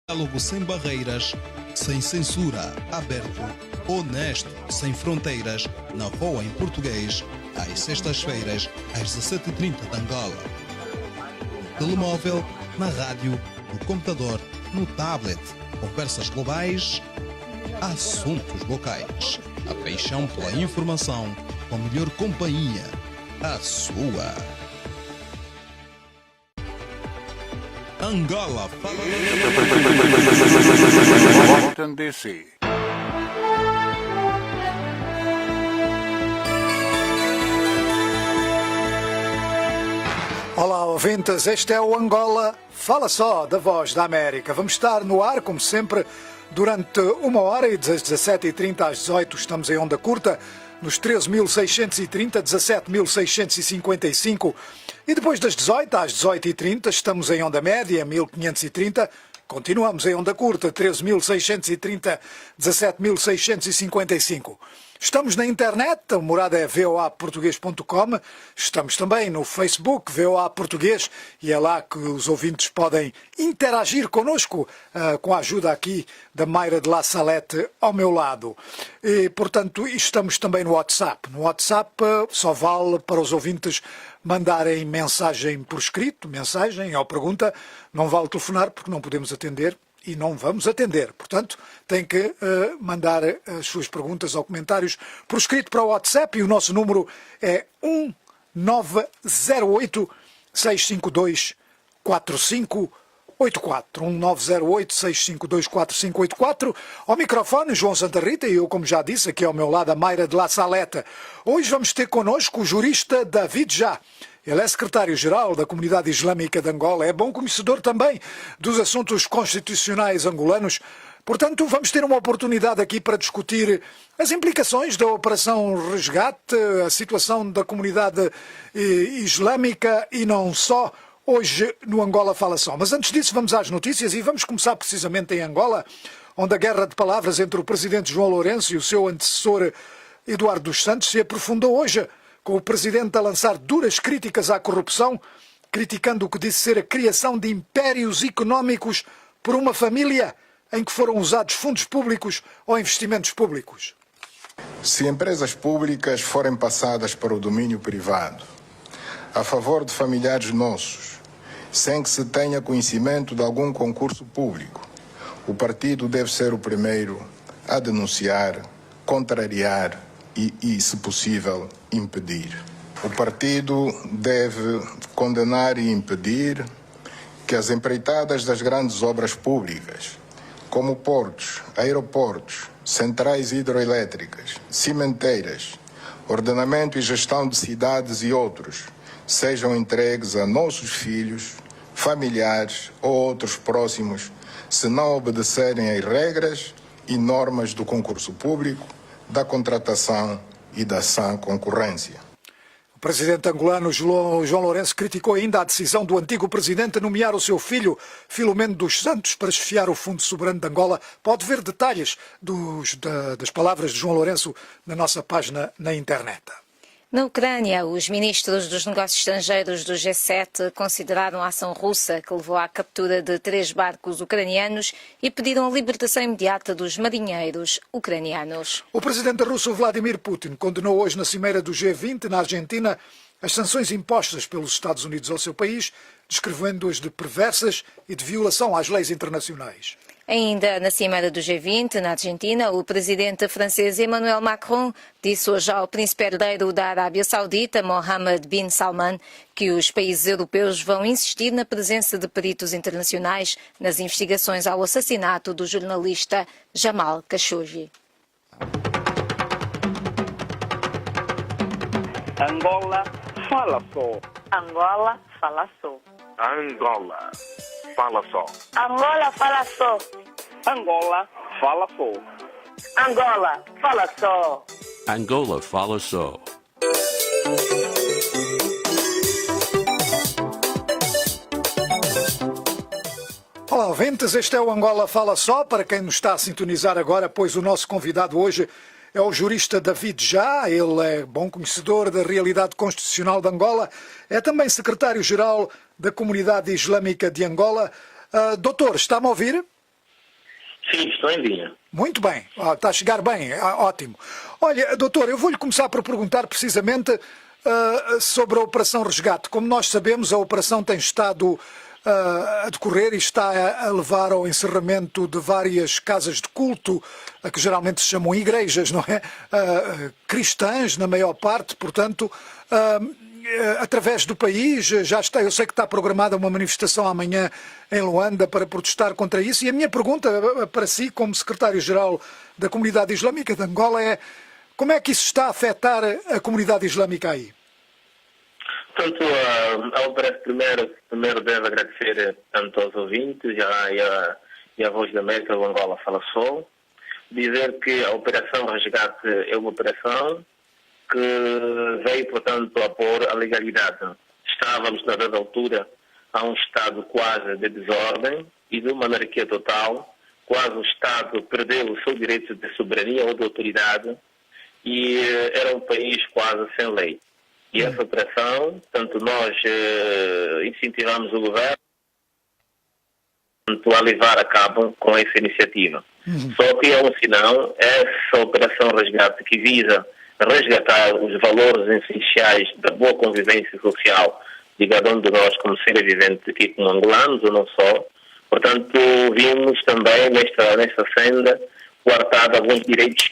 Diálogo sem barreiras, sem censura, aberto, honesto, sem fronteiras, na Voa em português, às sextas-feiras, às 17h30 de Angola. No telemóvel, na rádio, no computador, no tablet. Conversas globais, assuntos locais. A paixão pela informação, com a melhor companhia, a sua. Angola fala. Washington, D.C. Olá, ouvintes, este é o Angola Fala Só, da Voz da América. Vamos estar no ar, como sempre, durante 1 hora e das 17h30 às 18h estamos em onda curta, nos 13.630, 17.655 e depois das 18 às 18h30 estamos em onda média, 1530, continuamos em onda curta, 13.630, 17.655. Estamos na internet, a morada é voaportugues.com, estamos também no Facebook, VOA Português, e é lá que os ouvintes podem interagir connosco, com a ajuda aqui da Mayra de La Salete ao meu lado. E, portanto, estamos também no WhatsApp. No WhatsApp só vale para os ouvintes mandarem mensagem por escrito, mensagem ou pergunta, não vale telefonar porque não podemos atender. E não vamos atender. Portanto, tem que mandar as suas perguntas ou comentários por escrito para o WhatsApp e o nosso número é 1908-652-4584. 1908-652-4584. Ao microfone, João Santa Rita e eu, como já disse, aqui ao meu lado, a Mayra de La Saleta. Hoje vamos ter connosco o jurista David Já. Ele é secretário-geral da Comunidade Islâmica de Angola, é bom conhecedor também dos assuntos constitucionais angolanos. Portanto, vamos ter uma oportunidade aqui para discutir as implicações da Operação Resgate, a situação da comunidade islâmica e não só, hoje no Angola Fala Só. Mas antes disso, vamos às notícias e vamos começar precisamente em Angola, onde a guerra de palavras entre o presidente João Lourenço e o seu antecessor Eduardo dos Santos se aprofundou hoje, com o presidente a lançar duras críticas à corrupção, criticando o que disse ser a criação de impérios económicos por uma família em que foram usados fundos públicos ou investimentos públicos. Se empresas públicas forem passadas para o domínio privado, a favor de familiares nossos, sem que se tenha conhecimento de algum concurso público, o partido deve ser o primeiro a denunciar, contrariar e, se possível, impedir. O partido deve condenar e impedir que as empreitadas das grandes obras públicas, como portos, aeroportos, centrais hidroelétricas, cimenteiras, ordenamento e gestão de cidades e outros, sejam entregues a nossos filhos, familiares ou outros próximos, se não obedecerem às regras e normas do concurso público, da contratação e da sã concorrência. O presidente angolano João Lourenço criticou ainda a decisão do antigo presidente a nomear o seu filho, Filomeno dos Santos, para chefiar o Fundo Soberano de Angola. Pode ver detalhes das palavras de João Lourenço na nossa página na internet. Na Ucrânia, os ministros dos negócios estrangeiros do G7 consideraram a ação russa que levou à captura de 3 barcos ucranianos e pediram a libertação imediata dos marinheiros ucranianos. O presidente russo Vladimir Putin condenou hoje na cimeira do G20 na Argentina as sanções impostas pelos Estados Unidos ao seu país, descrevendo-as de perversas e de violação às leis internacionais. Ainda na cimeira do G20, na Argentina, o presidente francês Emmanuel Macron disse hoje ao príncipe herdeiro da Arábia Saudita, Mohammed bin Salman, que os países europeus vão insistir na presença de peritos internacionais nas investigações ao assassinato do jornalista Jamal Khashoggi. Angola Fala Só. Angola Fala Só. Angola Fala Só. Angola Fala Só. Angola Fala Só. Angola Fala Só. Angola Fala Só. Olá, ouvintes, este é o Angola Fala Só. Para quem nos está a sintonizar agora, pois o nosso convidado hoje é o jurista David Já. Ele é bom conhecedor da realidade constitucional de Angola, é também secretário-geral da Comunidade Islâmica de Angola. Doutor, está-me a ouvir? Sim, estou em linha. Muito bem, está a chegar bem, ótimo. Olha, doutor, eu vou-lhe começar por perguntar precisamente sobre a Operação Resgate. Como nós sabemos, a operação tem estado a decorrer e está a levar ao encerramento de várias casas de culto, que geralmente se chamam igrejas, não é? Cristãs, na maior parte, portanto, através do país. Já está, eu sei que está programada uma manifestação amanhã em Luanda para protestar contra isso. E a minha pergunta para si, como secretário-geral da Comunidade Islâmica de Angola, é: como é que isso está a afetar a comunidade islâmica aí? Portanto, primeiro devo agradecer tanto aos ouvintes e a Voz da América do Angola Fala Só. Dizer que a Operação Resgate é uma operação que veio, portanto, a pôr a legalidade. Estávamos, na dada altura, a um estado quase de desordem e de uma anarquia total. Quase o Estado perdeu o seu direito de soberania ou de autoridade e era um país quase sem lei. E essa operação, tanto nós incentivamos o governo a levar a cabo com essa iniciativa. Só que é um sinal, essa Operação Resgate que visa resgatar os valores essenciais da boa convivência social de cada um de nós como seres viventes aqui como angolanos ou não só. Portanto, vimos também nesta senda coartado alguns direitos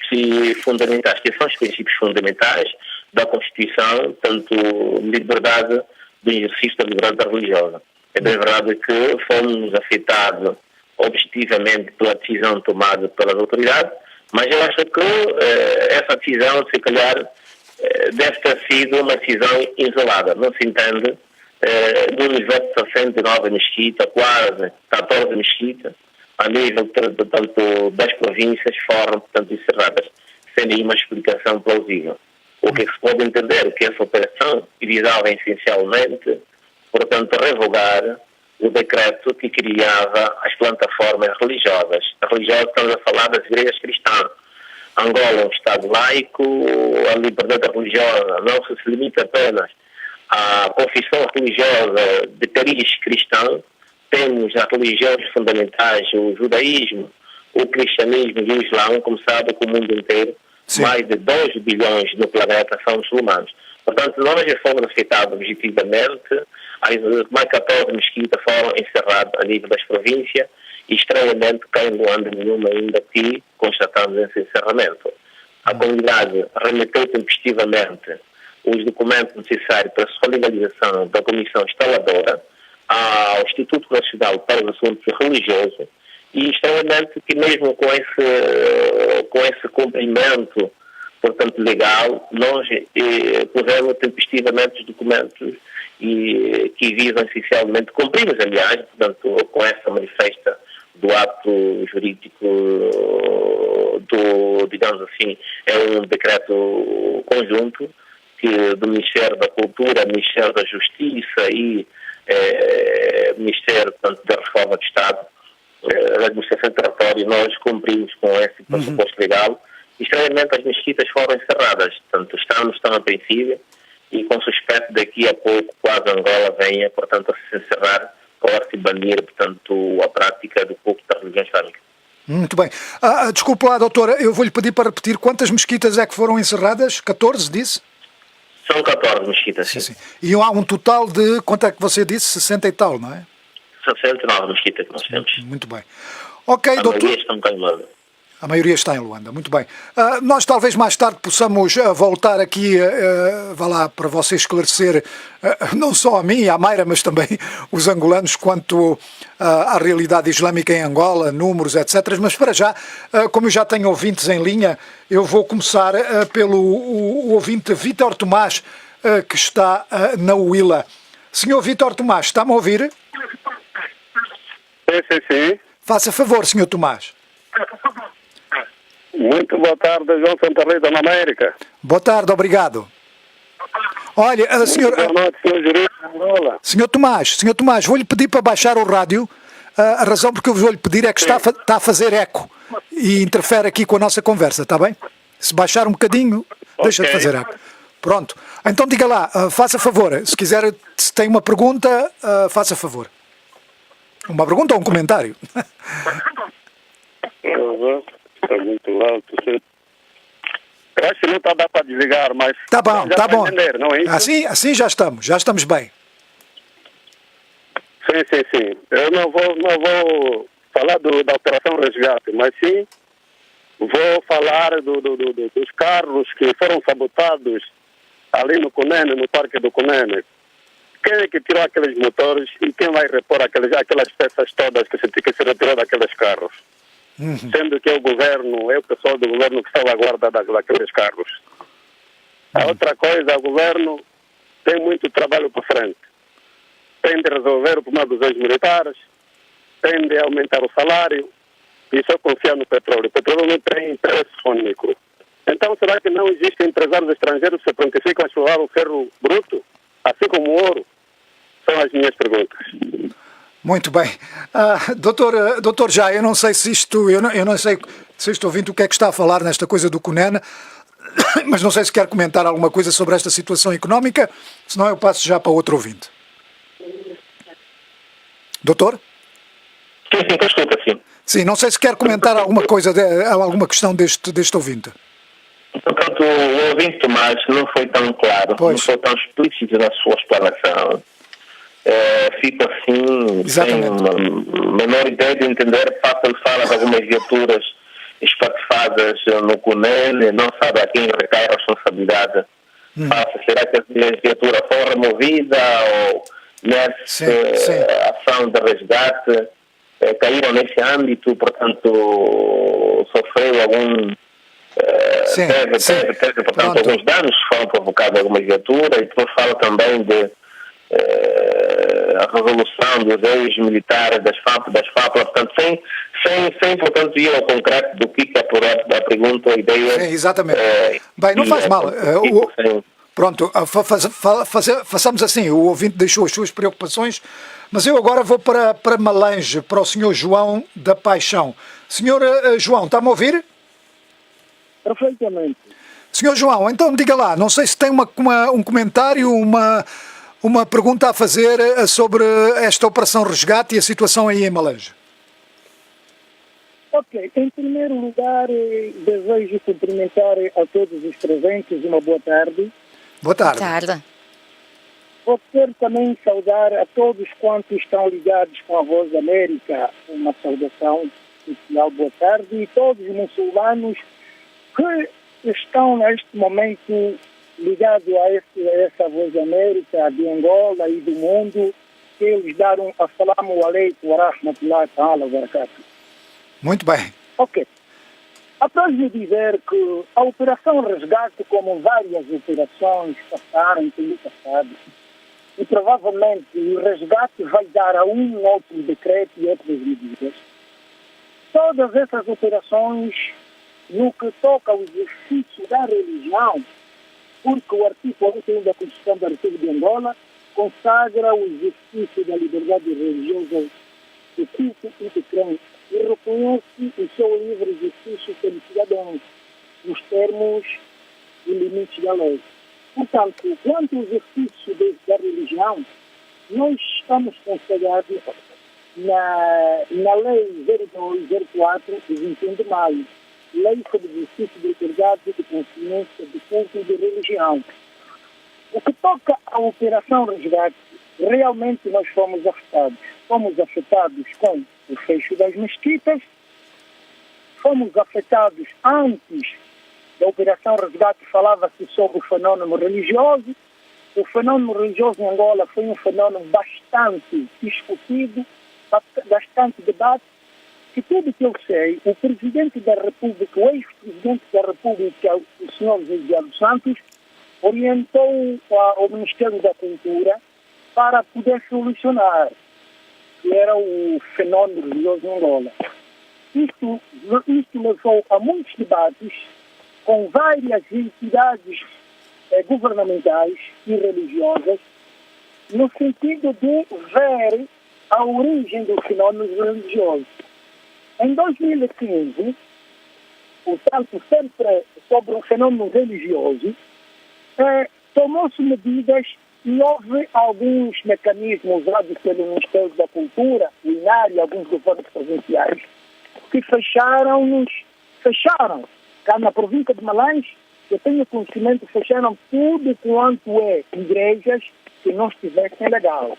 fundamentais, que são os princípios fundamentais da Constituição, tanto liberdade do exercício da liberdade religiosa. É bem verdade que fomos afetados objetivamente pela decisão tomada pelas autoridades, mas eu acho que essa decisão, se calhar, deve ter sido uma decisão isolada. Não se entende, no universo de 69 mesquitas, quase 14 mesquitas, a nível tanto das províncias, foram, portanto, encerradas, sem nenhuma explicação plausível. O que se pode entender que essa operação visava essencialmente, portanto, revogar o decreto que criava as plataformas religiosas. As religiosas, estamos a falar das igrejas cristãs. Angola é um Estado laico, a liberdade religiosa não se limita apenas à confissão religiosa de cariz cristão. Temos as religiões fundamentais, o judaísmo, o cristianismo e o islã, como sabe, que o mundo inteiro, sim, mais de 2 bilhões no planeta são muçulmanos. Portanto, nós já fomos afetados objetivamente. Mais 14 mesquitas foram encerradas a nível das províncias e, estranhamente, cá em Luanda nenhuma ainda que constatamos esse encerramento. A comunidade remeteu tempestivamente os documentos necessários para a sua legalização da Comissão Instaladora ao Instituto Nacional para os Assuntos Religiosos e, estranhamente, que mesmo com esse cumprimento, portanto, legal, nós pusemos tempestivamente os documentos e que visam essencialmente, cumprimos, aliás, portanto, com essa manifesta do ato jurídico digamos assim, é um decreto conjunto do Ministério da Cultura, Ministério da Justiça e Ministério, portanto, da Reforma do Estado, da Administração Territorial. Nós cumprimos com esse pressuposto legal. Estranhamente, as mesquitas foram encerradas, portanto, estamos tão apreensíveis e com suspeito daqui a pouco quase Angola venha, portanto, a se encerrar ou a se banir, portanto, a prática do culto da religião islâmica. Muito bem. Desculpe lá, doutora, eu vou-lhe pedir para repetir quantas mesquitas é que foram encerradas? 14, disse? São 14 mesquitas, sim. Sim. E há um total de, quanto é que você disse? 60 e tal, não é? 69 mesquitas que nós temos. Muito bem. Ok, doutor. Estão cá em Luanda. A maioria está em Luanda, muito bem. Nós talvez mais tarde possamos voltar aqui, vá lá, para você esclarecer, não só a mim e a Mayra, mas também os angolanos quanto à realidade islâmica em Angola, números, etc. Mas para já, como eu já tenho ouvintes em linha, eu vou começar pelo ouvinte Vítor Tomás, que está na Huila. Senhor Vítor Tomás, está-me a ouvir? Sim. Faça favor, senhor Tomás. Muito boa tarde, João Santa Rita, na América. Boa tarde, obrigado. Olha, senhor... Boa noite, senhor jurista de Angola. Senhor Tomás, vou-lhe pedir para baixar o rádio. A razão porque eu vou-lhe pedir é que está a fazer eco e interfere aqui com a nossa conversa, está bem? Se baixar um bocadinho, deixa de fazer eco. Pronto. Então diga lá, faça favor, se tem uma pergunta, faça favor. Uma pergunta ou um comentário? Estava. Está muito alto. Eu acho que não está dá para desligar, mas... Tá bom, já tá vai bom. entender, não é isso? Assim já estamos bem. Sim. Eu não vou falar da Operação Resgate, mas sim vou falar dos carros que foram sabotados ali no Cunene, no Parque do Cunene. Quem é que tirou aqueles motores e quem vai repor aquelas peças todas que se retirou daqueles carros? Sendo que é o pessoal do governo que está à guarda daqueles carros. A outra coisa, o governo tem muito trabalho por frente. Tem de resolver o problema dos ex-militares, tem de aumentar o salário e só confiar no petróleo. O petróleo não tem preço único. Então, será que não existem empresários estrangeiros que se prontificam a explorar o ferro bruto, assim como o ouro? São as minhas perguntas. Muito bem. Doutor Já, eu não sei se isto, eu não sei se estou ouvindo o que é que está a falar nesta coisa do Cunene, mas não sei se quer comentar alguma coisa sobre esta situação económica, senão eu passo já para outro ouvinte. Doutor? Sim, escuta, sim. Sim, não sei se quer comentar alguma coisa, alguma questão deste ouvinte. Portanto, o ouvinte Tomás não foi tão claro, não foi tão explícito na sua explanação. Fico assim, Exatamente. sem a menor ideia de entender. Ele fala de algumas viaturas espatifadas no Cunene, não sabe a quem recai a responsabilidade. Será que a viatura foi removida ou nessa ação de resgate caíram nesse âmbito, portanto sofreu algum teve portanto alguns danos, foram provocados algumas viaturas, e depois fala também de a resolução dos ex-militares das FAP, portanto sem portanto ir ao concreto do que é por a pergunta, a ideia. Sim, exatamente. Bem, não faz mal. Pronto, façamos assim, o ouvinte deixou as suas preocupações, mas eu agora vou para Malange, para o Sr. João da Paixão. Sr. João, está-me a ouvir? Perfeitamente. Sr. João, então diga lá, não sei se tem um comentário, uma pergunta a fazer sobre esta Operação Resgate e a situação aí em Malange. Ok, em primeiro lugar, desejo cumprimentar a todos os presentes uma boa tarde. Boa tarde. Boa tarde. Vou querer também saudar a todos quantos estão ligados com a Voz da América, uma saudação especial, boa tarde, e todos os muçulmanos que estão neste momento ligados a essa Voz da América, de Angola e do mundo, que eles deram assalamu alaikum wa rahmatullahi ta'ala wa barakatuh. Muito bem. Ok. Após de dizer que a Operação Resgate, como várias operações passaram pelo passado, e provavelmente o resgate vai dar a um outro decreto e outras medidas, todas essas operações, no que toca ao exercício da religião, porque o artigo 41 da Constituição da República de Angola consagra o exercício da liberdade religiosa de culto e de crença e reconhece o seu livre exercício pelos cidadãos, nos termos e limites da lei. Portanto, quanto ao exercício da religião, nós estamos consagrados na Lei 0204, de 21 de maio, Lei sobre o exercício de liberdade de consciência, de culto e de religião. O que toca à Operação Resgate, realmente nós fomos afetados. Fomos afetados com o fecho das mesquitas, fomos afetados antes da Operação Resgate, falava-se sobre o fenômeno religioso. O fenômeno religioso em Angola foi um fenômeno bastante discutido, bastante debate, e tudo que eu sei, o Presidente da República, o ex-Presidente da República, o Sr. José Eduardo Santos, orientou ao Ministério da Cultura para poder solucionar, que era o fenômeno religioso em Angola. Isto levou a muitos debates com várias entidades governamentais e religiosas, no sentido de ver a origem do fenômeno religioso. Em 2015, portanto, sempre sobre o fenômeno religioso, tomou-se medidas e houve alguns mecanismos usados pelo Ministério da Cultura, o INAR e alguns governos provinciais, que que fecharam. Cá na província de Malanje, eu tenho conhecimento, fecharam tudo quanto é igrejas que não estivessem legal.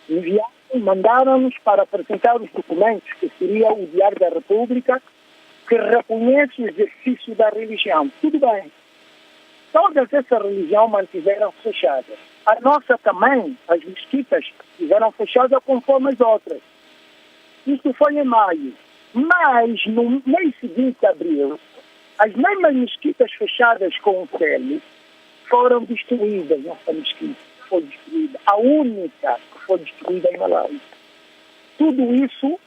Enviaram, mandaram-nos para apresentar os documentos, que seria o Diário da República, que reconhece o exercício da religião. Tudo bem. Todas essas religiões mantiveram fechadas. A nossa também, as mesquitas, estiveram fechadas conforme as outras. Isso foi em maio. Mas, no mês seguinte de abril, as mesmas mesquitas fechadas com o selo foram destruídas. Nossa mesquita foi destruída. A única que foi destruída em Malanje. Tudo isso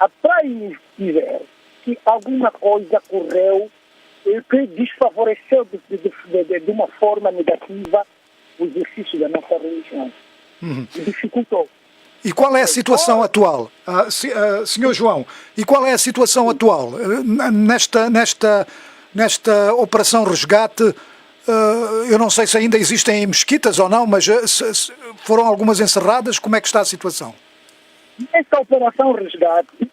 atrai dizer que alguma coisa ocorreu que desfavoreceu de uma forma negativa o exercício da nossa religião. E dificultou. E qual é a situação atual? Senhor João, e qual é a situação atual? Nesta Operação Resgate, eu não sei se ainda existem mesquitas ou não, mas foram algumas encerradas. Como é que está a situação? Nesta Operação Resgate,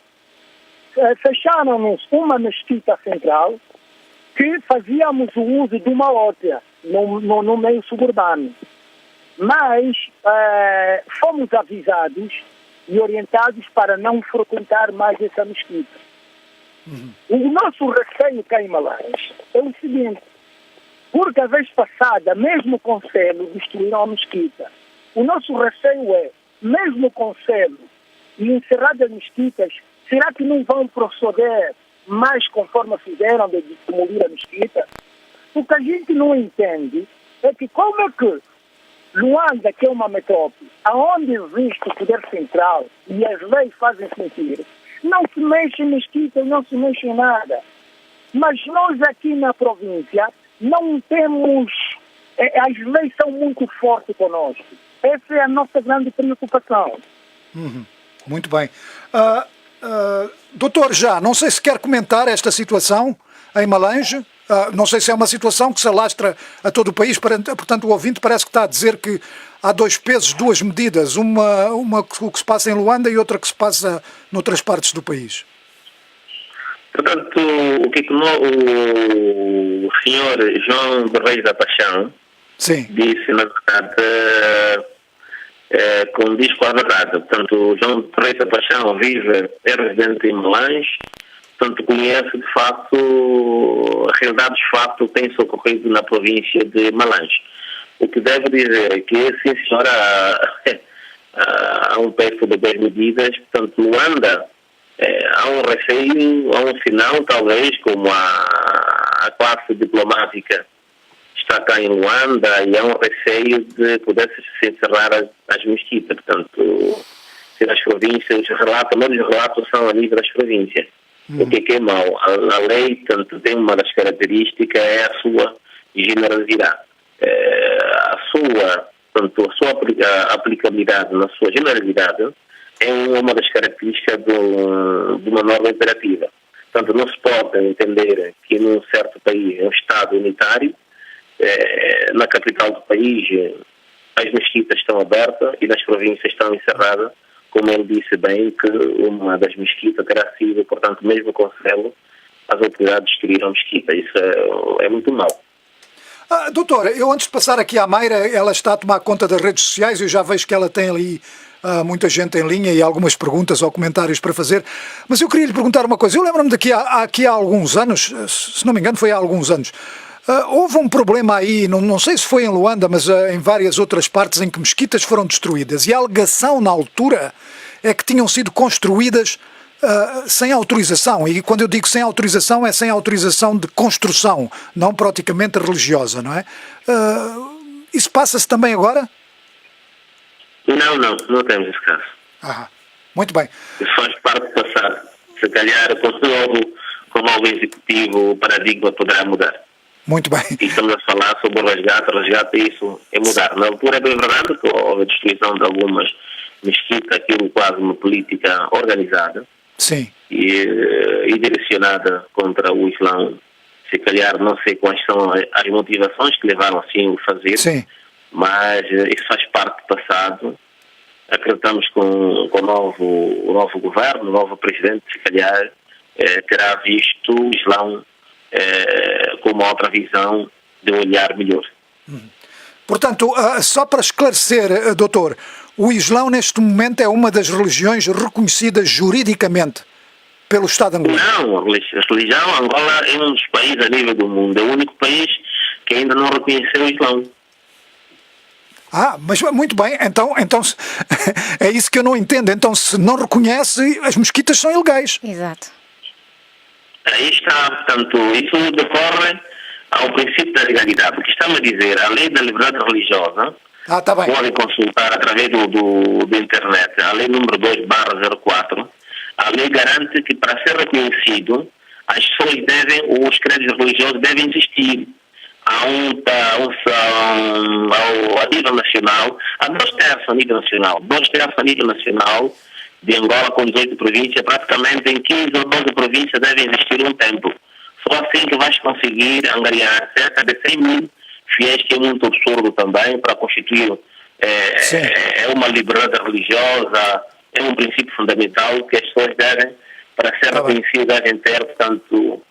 fecharam-nos uma mesquita central que fazíamos o uso de uma outra no meio suburbano. Mas fomos avisados e orientados para não frequentar mais essa mesquita. O nosso receio cá em Malanje é o seguinte, porque a vez passada, mesmo com selo, destruíram a mesquita. O nosso receio é, mesmo com selo e encerradas mesquitas, será que não vão proceder mais conforme fizeram de demolir a mesquita? O que a gente não entende é que como é que Luanda, que é uma metrópole, aonde existe o poder central e as leis fazem sentido, não se mexe em mesquita, não se mexe em nada. Mas nós aqui na província não temos... as leis são muito fortes conosco. Essa é a nossa grande preocupação. Muito bem. Doutor, não sei se quer comentar esta situação em Malanje. Não sei se é uma situação que se alastra a todo o país, portanto o ouvinte parece que está a dizer que há dois pesos, duas medidas, uma o que se passa em Luanda e outra que se passa noutras partes do país. Portanto, o que o senhor João de Reis da Paixão disse, na verdade, condiz com a verdade. Portanto, o João de Reis da Paixão é residente em Malanje, portanto, conhece de facto a realidade dos fatos que tem ocorrido na província de Malanje. O que devo dizer é que, sim senhora, há um peso de 10 medidas, portanto, Luanda, há um receio, há um sinal, talvez, como a classe diplomática está cá em Luanda, e há um receio de poder se encerrar as mesquitas. Portanto, as províncias, os relatos são a nível das províncias. O que é mau? A lei, tanto, tem uma das características, é a sua generalidade. A sua aplicabilidade na sua generalidade é uma das características de uma norma imperativa. Portanto, não se pode entender que num certo país, um Estado unitário, na capital do país, as mesquitas estão abertas e nas províncias estão encerradas. Como ele disse bem, que uma das mesquitas terá sido, portanto, mesmo com selo, as autoridades destruíram a mesquita. Isso é muito mau. Doutora, eu antes de passar aqui à Mayra, ela está a tomar conta das redes sociais, eu já vejo que ela tem ali muita gente em linha e algumas perguntas ou comentários para fazer, mas eu queria lhe perguntar uma coisa. Eu lembro-me daqui há alguns anos, se não me engano foi há alguns anos, houve um problema aí, não sei se foi em Luanda, mas em várias outras partes em que mesquitas foram destruídas, e a alegação na altura é que tinham sido construídas sem autorização, e quando eu digo sem autorização, é sem autorização de construção, não praticamente religiosa, não é? Isso passa-se também agora? Não temos esse caso. Muito bem. Isso faz parte do passado. Se calhar, com o novo executivo, o paradigma poderá mudar. Muito bem. E estamos a falar sobre o resgate, isso é mudar. Na altura é bem verdade que houve a destruição de algumas mesquitas, aquilo quase uma política organizada. Sim. E direcionada contra o Islão. Se calhar não sei quais são as motivações que levaram assim a fazer. Sim. Mas isso faz parte do passado acreditamos que o novo governo, o novo presidente, se calhar, terá visto o Islão com uma outra visão de olhar melhor. Portanto, só para esclarecer, doutor, o Islão neste momento é uma das religiões reconhecidas juridicamente pelo Estado angolano? Não, a religião, Angola é um dos países a nível do mundo, é o único país que ainda não reconheceu o Islão. Mas muito bem, então é isso que eu não entendo. Então, se não reconhece, as mesquitas são ilegais. Exato. Aí está, portanto, isso decorre ao princípio da legalidade, porque estamos a dizer, a lei da liberdade religiosa, Tá bem. podem consultar através do internet, a lei número 2/04, a lei garante que para ser reconhecido, as pessoas os credos religiosos devem existir. A nível nacional, há 2/3 a nível nacional, 2/3 a nível nacional de Angola com 18 províncias, praticamente em 15 ou 12 províncias deve existir um templo. Só assim que vais conseguir angariar cerca de 100 mil fiéis, que é muito absurdo também, para constituir uma liberdade religiosa, é um princípio fundamental que as pessoas devem, para ser reconhecidas, devem ter, portanto,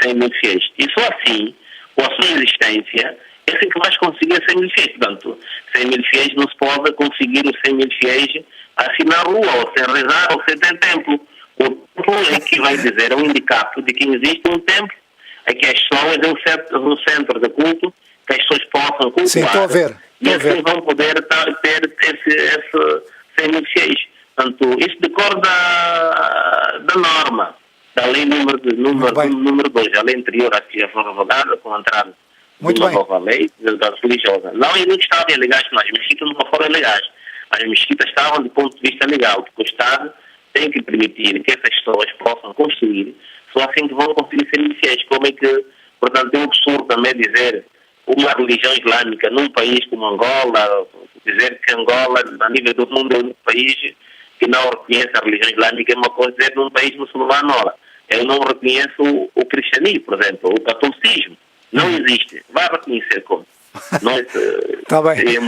100 mil fiéis. E só assim, com a sua existência, é assim que vais conseguir 100 mil fiéis. Portanto, 100 mil fiéis não se pode conseguir os 100 mil fiéis assim na rua, ou sem rezar, ou sem ter templo. O templo é que vai dizer, é um indicativo de que existe um templo, é que as pessoas é um centro de culto, que as pessoas possam cultuar. Sim, estou a ver. E assim vão poder ter esse 100 mil fiéis. Portanto, isso decorre da norma, da lei número 2, a lei anterior a que já foi revogada com a entrada de uma nova lei da religiosa. Não estavam ilegais, mas as mesquitas não foram ilegais. As mesquitas estavam do ponto de vista legal, porque o Estado tem que permitir que essas pessoas possam construir, só assim que vão conseguir ser fiéis. Como é que, portanto, é um absurdo também dizer uma religião islâmica num país como Angola, dizer que Angola, a nível do mundo, é um país que não reconhece a religião islâmica, é uma coisa dizer num país muçulmano. Eu não reconheço o cristianismo, por exemplo, o catolicismo. Não existe. Vai reconhecer como? Está bem.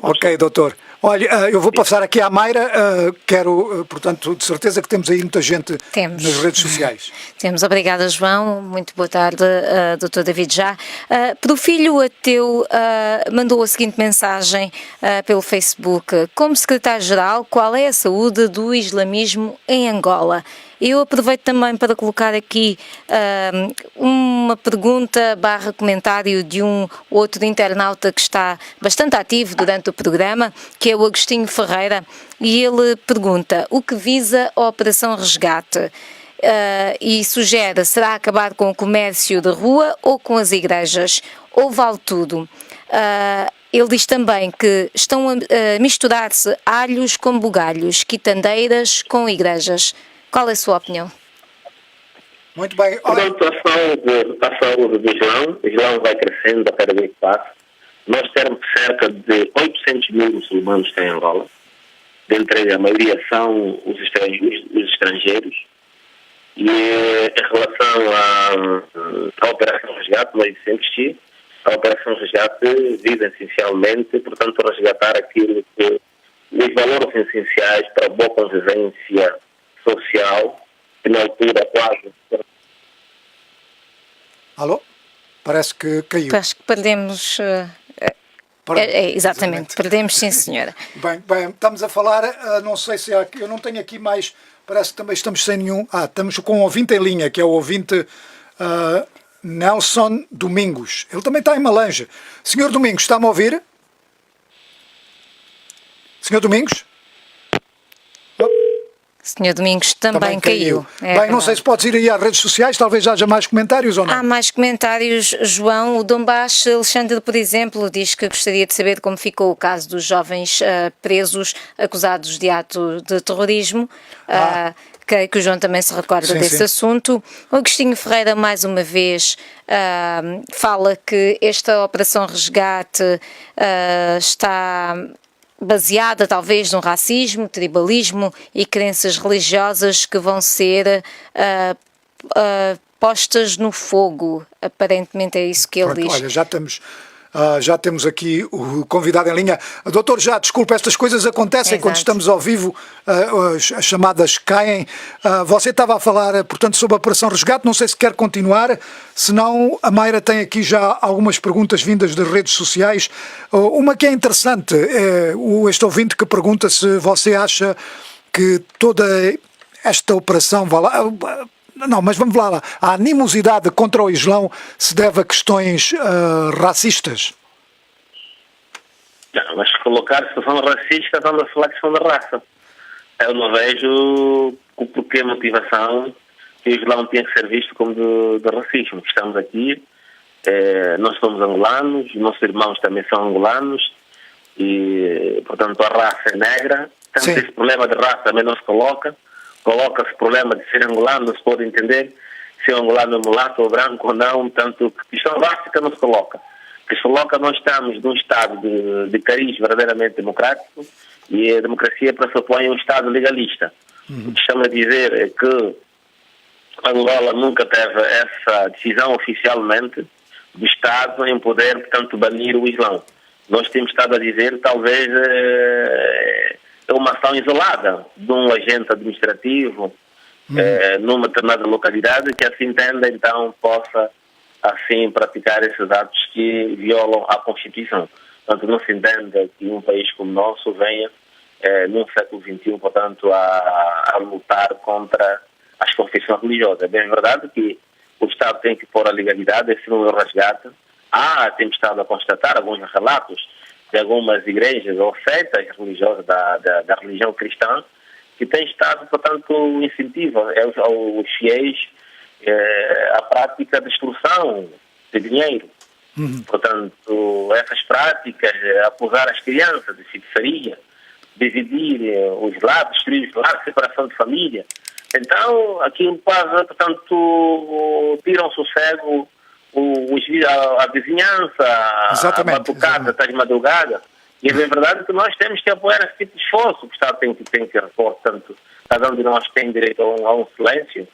Ok, doutor. Olha, eu vou passar aqui à Mayra. Quero, portanto, de certeza que temos aí muita gente nas redes sociais. Temos. Obrigada, João. Muito boa tarde, doutor David Já. Profilho Ateu mandou a seguinte mensagem pelo Facebook. Como secretário-geral, qual é a saúde do islamismo em Angola? Eu aproveito também para colocar aqui uma pergunta / comentário de um outro internauta que está bastante ativo durante o programa, que é o Agostinho Ferreira, e ele pergunta: o que visa a Operação Resgate? E sugere, será acabar com o comércio de rua ou com as igrejas? Ou vale tudo? Ele diz também que estão a misturar-se alhos com bugalhos, quitandeiras com igrejas. Qual é a sua opinião? Muito bem. Quanto à saúde do Islão, o Islão vai crescendo a cada dia que passa. Nós temos cerca de 800 mil muçulmanos em Angola. Dentre a maioria são os estrangeiros. E em relação à Operação Resgate, nós sempre existir. A Operação Resgate visa essencialmente, portanto, resgatar aquilo que os valores essenciais para a boa convivência social, que na altura quase... Alô? Parece que caiu. Acho que perdemos... exatamente, perdemos, sim, senhora. Bem, estamos a falar, não sei se eu não tenho aqui mais, parece que também estamos sem nenhum... estamos com um ouvinte em linha, que é o ouvinte Nelson Domingos. Ele também está em Malanja. Senhor Domingos, está-me a ouvir? Senhor Domingos? Senhor Domingos também caiu. Bem, não sei se podes ir aí às redes sociais, talvez haja mais comentários ou não. Há mais comentários, João. O Dom Baixo Alexandre, por exemplo, diz que gostaria de saber como ficou o caso dos jovens presos acusados de ato de terrorismo. Que o João também se recorda desse assunto. O Agostinho Ferreira, mais uma vez, fala que esta Operação Resgate está baseada talvez num racismo, tribalismo e crenças religiosas que vão ser postas no fogo. Aparentemente é isso que ele diz. Olha, já estamos Já temos aqui o convidado em linha. Doutor, desculpa, estas coisas acontecem. Exato. Quando estamos ao vivo, as chamadas caem. Você estava a falar, portanto, sobre a Operação Resgate, não sei se quer continuar, senão a Mayra tem aqui já algumas perguntas vindas das redes sociais. Uma que é interessante, este ouvinte que pergunta se você acha que toda esta operação não, mas vamos lá. A animosidade contra o Islão se deve a questões racistas? Não, mas colocar se são racistas, estamos a falar que são de raça. Eu não vejo o porquê, motivação que o Islão tinha que ser visto como de racismo. Estamos aqui, nós somos angolanos, nossos irmãos também são angolanos e, portanto, a raça é negra. Tanto esse problema de raça também não se coloca-se o problema de ser angolano, não se pode entender se é angolano é mulato ou branco ou não, tanto que questão básica não se coloca. O que se coloca, nós estamos num Estado de cariz verdadeiramente democrático e a democracia pressupõe um Estado legalista. O que estamos a dizer é que Angola nunca teve essa decisão oficialmente do Estado em poder, portanto, banir o Islão. Nós temos estado a dizer, talvez, é uma ação isolada de um agente administrativo numa determinada localidade que assim entenda, então possa assim praticar esses atos que violam a Constituição. Portanto, não se entende que um país como o nosso venha no século XXI, portanto, a lutar contra as confissões religiosas. É bem verdade que o Estado tem que pôr a legalidade, esse não é o resgate. Temos estado a constatar alguns relatos de algumas igrejas ou seitas religiosas da religião cristã que têm estado, portanto, incentivo aos fiéis a prática de extorsão de dinheiro. Portanto, essas práticas, acusar as crianças de feitiçaria, dividir os lares, destruir os lares, separação de família. Então, aquilo quase, portanto, tira um sossego a vizinhança, exatamente, a batucada, está de madrugada. E é bem verdade que nós temos que apoiar esse tipo de esforço. O Estado tem que repor, portanto, cada um de nós tem direito a um silêncio.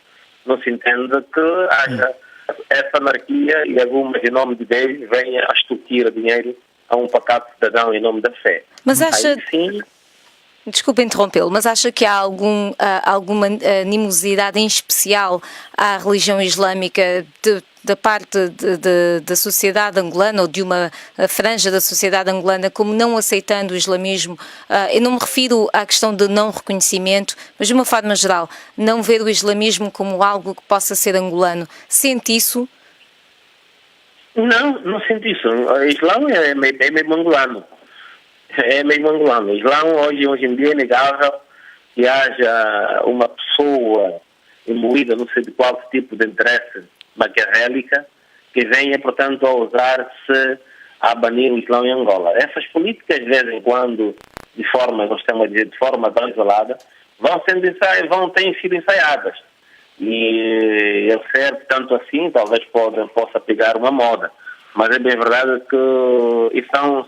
Não se entende que haja essa anarquia e algumas, em nome de Deus, venha a extorquir dinheiro a um pacato cidadão em nome da fé. Mas acha... Aí, sim, desculpe interrompê-lo, mas acha que há alguma animosidade em especial à religião islâmica da parte da sociedade angolana ou de uma franja da sociedade angolana como não aceitando o islamismo? Eu não me refiro à questão de não reconhecimento, mas de uma forma geral, não ver o islamismo como algo que possa ser angolano. Sente isso? Não sinto isso. O Islão é mesmo angolano. É mesmo angolano. O Islão hoje em dia é negável que haja uma pessoa imbuída, não sei de qual tipo de interesse maquiavélica, que venha, portanto, a usar-se a banir o Islão em Angola. Essas políticas, de vez em quando, de forma tão isolada, têm sido ensaiadas. E eu sei, portanto, assim, talvez possa pegar uma moda. Mas é bem verdade que são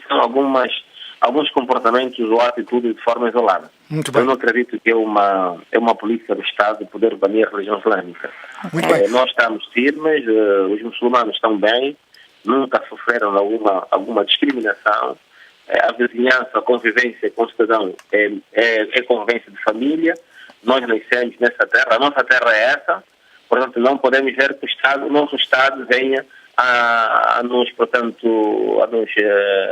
alguns comportamentos ou atitudes de forma isolada. Eu não acredito que é uma política do Estado poder banir a religião islâmica. Nós estamos firmes, os muçulmanos estão bem, nunca sofreram alguma discriminação. A vizinhança, a convivência com o cidadão é convivência de família. Nós nascemos nessa terra, a nossa terra é essa, portanto não podemos ver que o nosso Estado venha a nos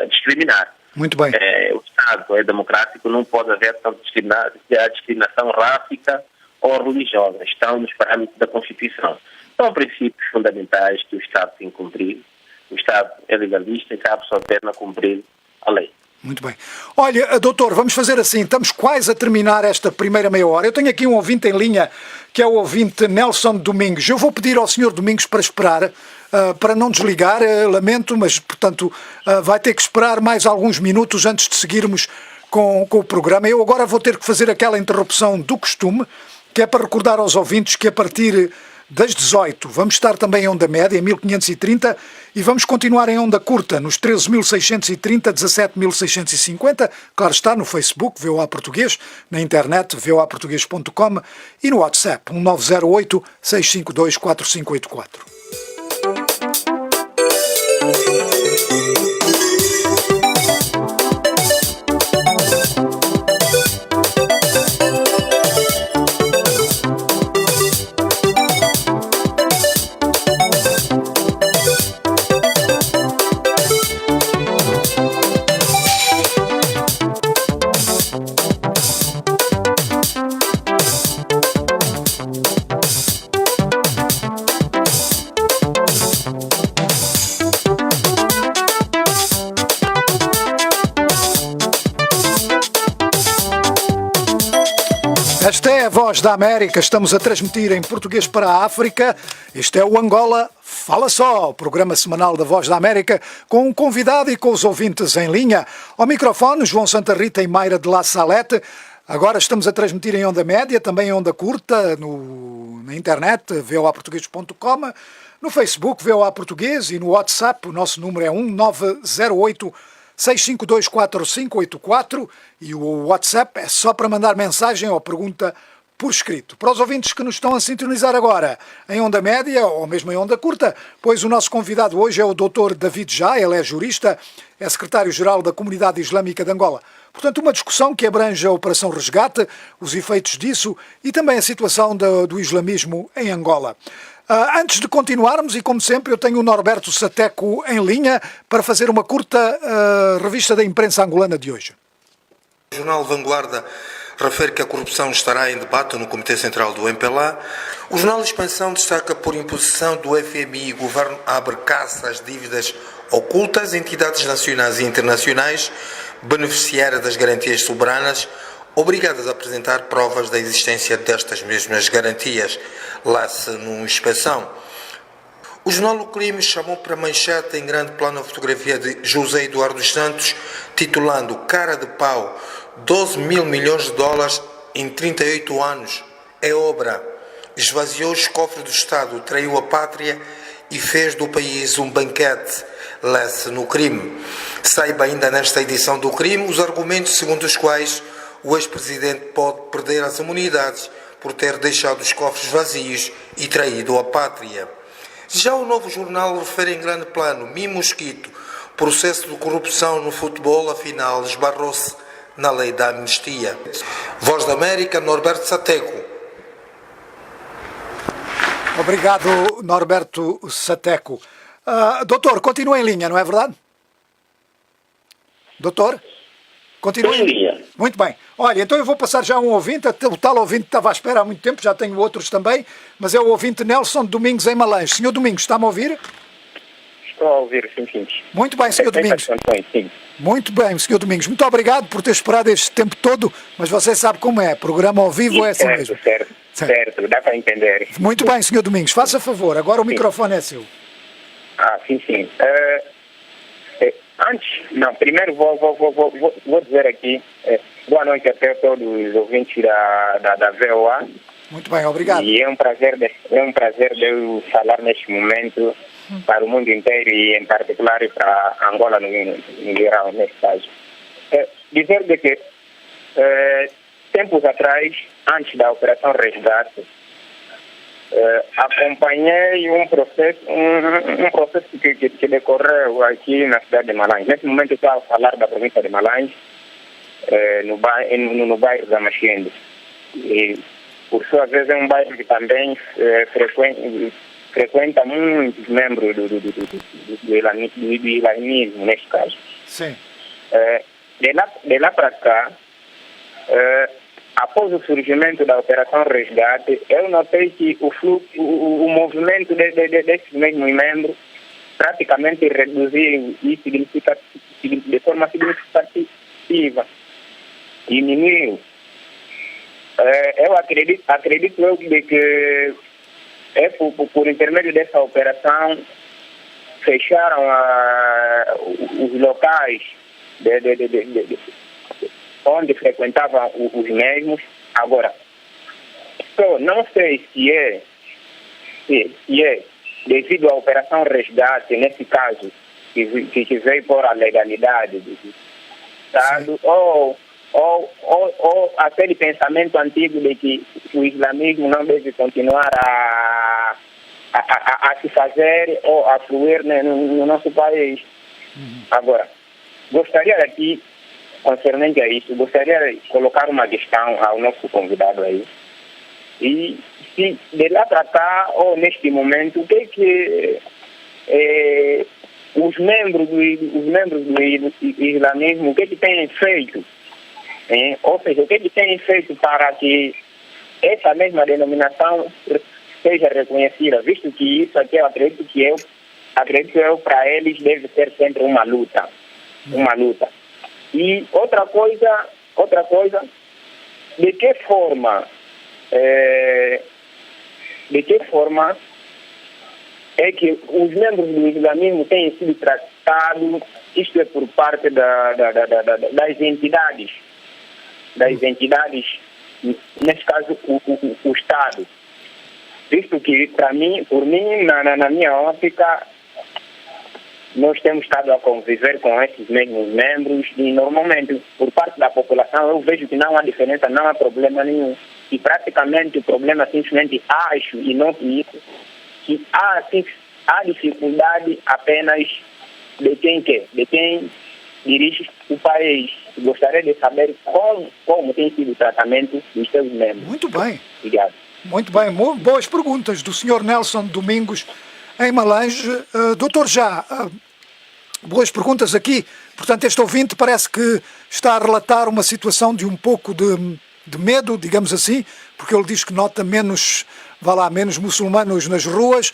discriminar. Muito bem. O Estado é democrático, não pode haver tanto discriminação ráfica ou religiosa. Estão nos parâmetros da Constituição. São princípios fundamentais que o Estado tem que cumprir. O Estado é legalista e cabe só a pena cumprir a lei. Muito bem. Olha, doutor, vamos fazer assim, estamos quase a terminar esta primeira meia hora. Eu tenho aqui um ouvinte em linha, que é o ouvinte Nelson Domingos. Eu vou pedir ao senhor Domingos para esperar, para não desligar, lamento, mas, portanto, vai ter que esperar mais alguns minutos antes de seguirmos com o programa. Eu agora vou ter que fazer aquela interrupção do costume, que é para recordar aos ouvintes que a partir das 18 vamos estar também em onda média, em 1530, e vamos continuar em onda curta, nos 13.630, 17.650, claro está, no Facebook, VOA Português, na internet, voaportugues.com, e no WhatsApp, 1908 652 4584. da América, estamos a transmitir em português para a África. Este é o Angola Fala Só, o programa semanal da Voz da América, com um convidado e com os ouvintes em linha. Ao microfone, João Santa Rita e Mayra de La Salete. Agora estamos a transmitir em onda média, também em onda curta, na internet, voaportuguês.com, no Facebook, VOA Português, e no WhatsApp, o nosso número é 1908-652-4584, e o WhatsApp é só para mandar mensagem ou pergunta por escrito. Para os ouvintes que nos estão a sintonizar agora em onda média ou mesmo em onda curta, pois o nosso convidado hoje é o Dr. David Já, ele é jurista, é secretário-geral da Comunidade Islâmica de Angola. Portanto, uma discussão que abrange a Operação Resgate, os efeitos disso e também a situação do islamismo em Angola. Antes de continuarmos, e como sempre, eu tenho o Norberto Sateco em linha para fazer uma curta revista da imprensa angolana de hoje. O jornal Vanguarda refere que a corrupção estará em debate no Comitê Central do MPLA. O jornal Expansão destaca por imposição do FMI, o governo abre caça às dívidas ocultas, entidades nacionais e internacionais, beneficiárias das garantias soberanas, obrigadas a apresentar provas da existência destas mesmas garantias, lá-se no Inspeção. O jornal O Crime chamou para manchete em grande plano a fotografia de José Eduardo dos Santos, titulando Cara de Pau, 12 mil milhões de dólares em 38 anos. É obra. Esvaziou os cofres do Estado, traiu a pátria e fez do país um banquete. Lê-se no Crime. Saiba ainda nesta edição do Crime os argumentos segundo os quais o ex-presidente pode perder as imunidades por ter deixado os cofres vazios e traído a pátria. Já o Novo Jornal refere em grande plano Mim Mosquito, processo de corrupção no futebol, afinal esbarrou-se na lei da amnistia. Voz da América, Norberto Sateco. Obrigado, Norberto Sateco. Doutor, continua em linha, não é verdade? Doutor? Continua em linha. Muito bem. Olha, então eu vou passar já a um ouvinte, o tal ouvinte estava à espera há muito tempo, já tenho outros também, mas é o ouvinte Nelson Domingos em Malange. Senhor Domingos, está-me a ouvir? Estou a ouvir, sim. Muito bem, Senhor Domingos. Sim. Muito bem, Senhor Domingos. Muito obrigado por ter esperado este tempo todo, mas você sabe como é, programa ao vivo é assim mesmo. Certo, dá para entender. Muito bem, Senhor Domingos, faça favor, agora o microfone é seu. Sim. Primeiro vou dizer aqui, boa noite a todos os ouvintes da VOA. Muito bem, obrigado. E é um prazer de eu falar neste momento para o mundo inteiro e em particular para Angola no geral, neste caso. Dizer de que tempos atrás, antes da Operação Resgate, acompanhei um processo que decorreu aqui na cidade de Malange. Nesse momento eu estou a falar da província de Malange, no bairro da Machende. E, por sua vez, é um bairro que também frequenta muitos membros do islamismo, neste caso. Sim. De lá para cá, após o surgimento da Operação Resgate, eu notei que o movimento desses mesmos membros praticamente reduziu de forma significativa, diminuiu. Eu acredito de que por intermédio dessa operação fecharam os locais onde frequentavam os mesmos. Agora, não sei se é devido à Operação Resgate, nesse caso, que veio por a legalidade do Estado, ou aquele pensamento antigo de que o islamismo não deve continuar a se fazer ou a fluir no nosso país. Agora, gostaria aqui, concernente a isso, gostaria de colocar uma questão ao nosso convidado aí. E se de lá para cá, ou neste momento, o que os membros do islamismo, o que têm feito? Ou seja, o que têm feito para que essa mesma denominação seja reconhecida, visto que isso aqui eu acredito que para eles deve ser sempre uma luta. E outra coisa, de que forma de que forma é que os membros do islamismo têm sido tratados, isto é por parte das entidades, nesse caso o Estado. Visto que, por mim, na minha ótica, nós temos estado a conviver com esses mesmos membros e, normalmente, por parte da população, eu vejo que não há diferença, não há problema nenhum. E, praticamente, o problema simplesmente acho, e não isso, que há dificuldade apenas de quem quer, de quem dirige o país. Gostaria de saber como tem sido o tratamento dos seus membros. Muito bem. Obrigado. Muito bem. Boas perguntas do Sr. Nelson Domingos, em Malange. Doutor Já, boas perguntas aqui. Portanto, este ouvinte parece que está a relatar uma situação de um pouco de medo, digamos assim, porque ele diz que nota menos muçulmanos nas ruas,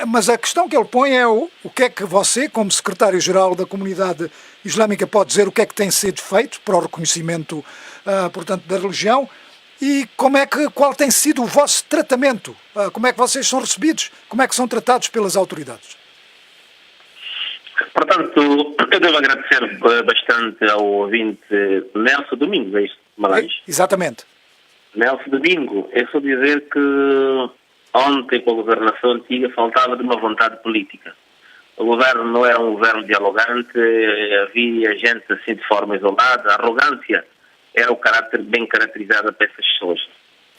mas a questão que ele põe é o que é que você, como secretário-geral da Comunidade Islâmica, pode dizer, o que é que tem sido feito para o reconhecimento, portanto, da religião, e qual tem sido o vosso tratamento, como é que vocês são recebidos, como é que são tratados pelas autoridades? Portanto, eu devo agradecer bastante ao ouvinte Nelson Domingos, é isto, Malange? Exatamente. Nelson Domingo, é só dizer que ontem, com a governação antiga, faltava de uma vontade política. O governo não era um governo dialogante, havia gente assim de forma isolada, a arrogância era o caráter bem caracterizado para essas pessoas.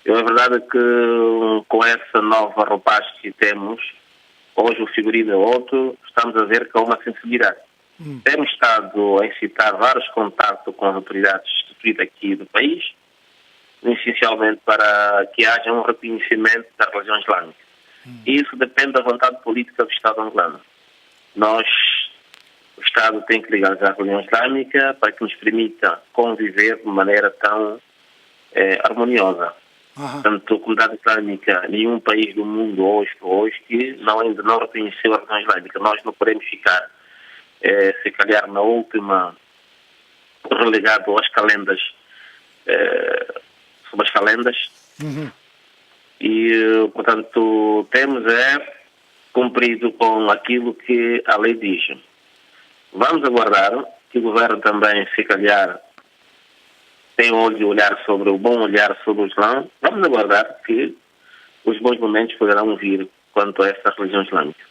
É verdade que com essa nova roupagem que temos, hoje o figurino é outro, estamos a ver que há uma sensibilidade. Temos estado a incitar vários contatos com as autoridades instituídas aqui do país, essencialmente para que haja um reconhecimento da religião islâmica. Isso depende da vontade política do Estado angolano. O Estado tem que legalizar a religião islâmica para que nos permita conviver de maneira tão harmoniosa. Portanto, a comunidade islâmica, nenhum país do mundo hoje que ainda não reconheceu a religião islâmica. Nós não podemos ficar, se calhar, na última, relegado às calendas, sobre as calendas. E, portanto, temos cumprido com aquilo que a lei diz. Vamos aguardar que o governo também, se calhar, tenha olhar sobre o bom olhar sobre o Islã. Vamos aguardar que os bons momentos poderão vir quanto a essa religião islâmica.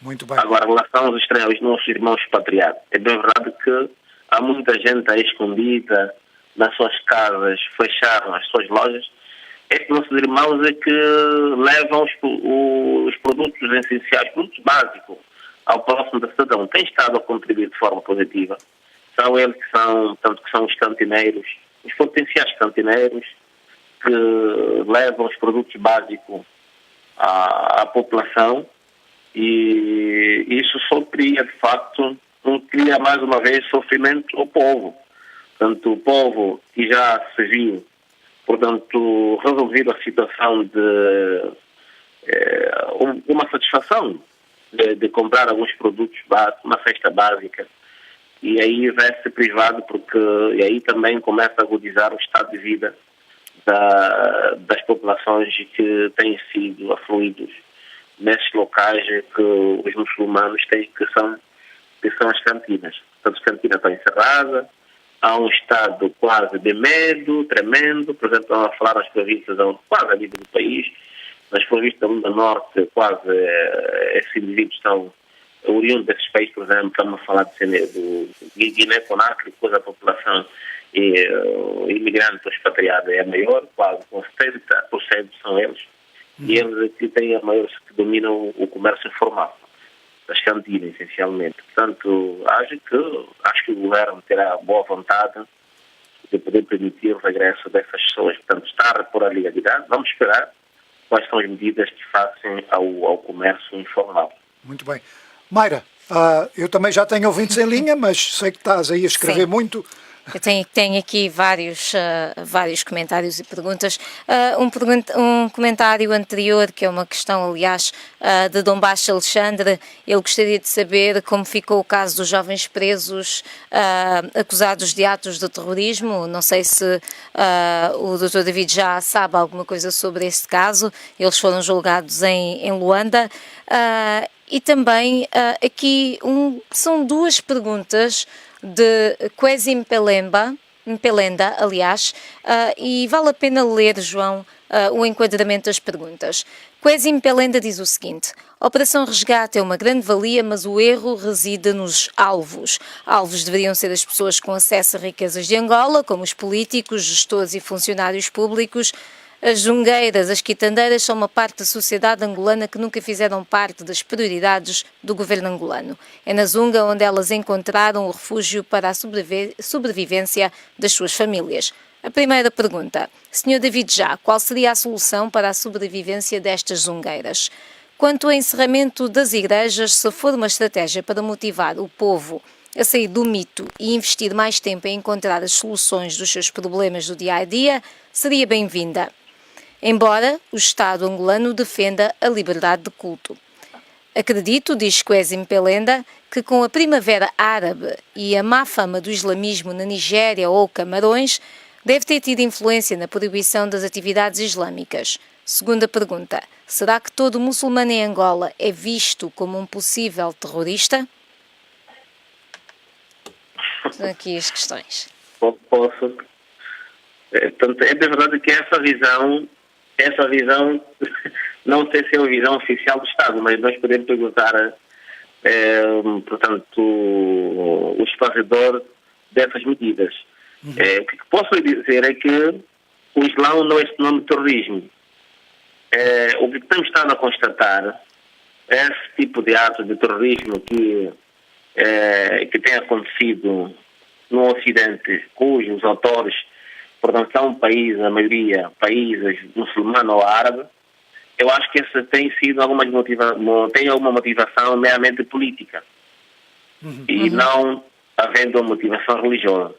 Muito bem. Agora, em relação aos estranhos, aos nossos irmãos expatriados, é bem verdade que há muita gente aí escondida nas suas casas, fecharam as suas lojas. Estes nossos irmãos é que levam os produtos essenciais, produtos básicos, ao próximo da cidadão. Tem estado a contribuir de forma positiva. São eles que são os cantineiros, os potenciais cantineiros, que levam os produtos básicos à população, e isso só cria, de facto, cria mais uma vez sofrimento ao povo. Portanto, o povo que já se viu, portanto, resolvido a situação de uma satisfação de comprar alguns produtos básicos, uma cesta básica, e aí vai-se privado, porque e aí também começa a agudizar o estado de vida das populações que têm sido afluídos nesses locais que os muçulmanos têm, que são as cantinas. Portanto, as cantinas estão encerradas, há um estado quase de medo, tremendo. Por exemplo, estão a falar nas províncias quase a nível do país, nas províncias da Lunda Norte, quase esses indivíduos estão oriundos desses países. Por exemplo, estamos a falar do Guiné-Conakry, depois a população imigrante ou expatriada é maior, quase com 70% são eles, e eles aqui têm a maior, que dominam o comércio informal, das cantinas, essencialmente. Portanto, acho que o governo terá boa vontade de poder permitir o regresso dessas pessoas. Portanto, está a repor a legalidade. Vamos esperar quais são as medidas que fazem ao comércio informal. Muito bem. Mayra, eu também já tenho ouvintes em linha, mas sei que estás aí a escrever muito. Eu tenho aqui vários comentários e perguntas. Um comentário anterior, que é uma questão, aliás, de Dom Baixo Alexandre. Ele gostaria de saber como ficou o caso dos jovens presos acusados de atos de terrorismo. Não sei se o Dr. David já sabe alguma coisa sobre esse caso. Eles foram julgados em Luanda. E também aqui são duas perguntas de Kwesi Mpelenda, aliás, e vale a pena ler, João, o enquadramento das perguntas. Kwesi Mpelenda diz o seguinte: a Operação Resgate é uma grande valia, mas o erro reside nos alvos. Alvos deveriam ser as pessoas com acesso a riquezas de Angola, como os políticos, gestores e funcionários públicos. As zungueiras, as quitandeiras, são uma parte da sociedade angolana que nunca fizeram parte das prioridades do governo angolano. É na Zunga onde elas encontraram o refúgio para a sobrevivência das suas famílias. A primeira pergunta: Sr. David Já, qual seria a solução para a sobrevivência destas zungueiras? Quanto ao encerramento das igrejas, se for uma estratégia para motivar o povo a sair do mito e investir mais tempo em encontrar as soluções dos seus problemas do dia-a-dia, seria bem-vinda, embora o Estado angolano defenda a liberdade de culto. Acredito, diz Kwesi Mpelenda, que com a Primavera Árabe e a má fama do islamismo na Nigéria ou Camarões, deve ter tido influência na proibição das atividades islâmicas. Segunda pergunta: será que todo muçulmano em Angola é visto como um possível terrorista? São aqui as questões. Posso. Portanto, é de verdade que essa visão, não sei se é a visão oficial do Estado, mas nós podemos perguntar, portanto, o esclarecedor dessas medidas. O que posso dizer é que o Islão não é sinônimo de terrorismo. O que estamos estando a constatar é esse tipo de atos de terrorismo que tem acontecido no Ocidente, cujos autores, portanto, são países, a maioria, países muçulmanos ou árabes. Eu acho que essa tem sido alguma motivação meramente política e não havendo uma motivação religiosa.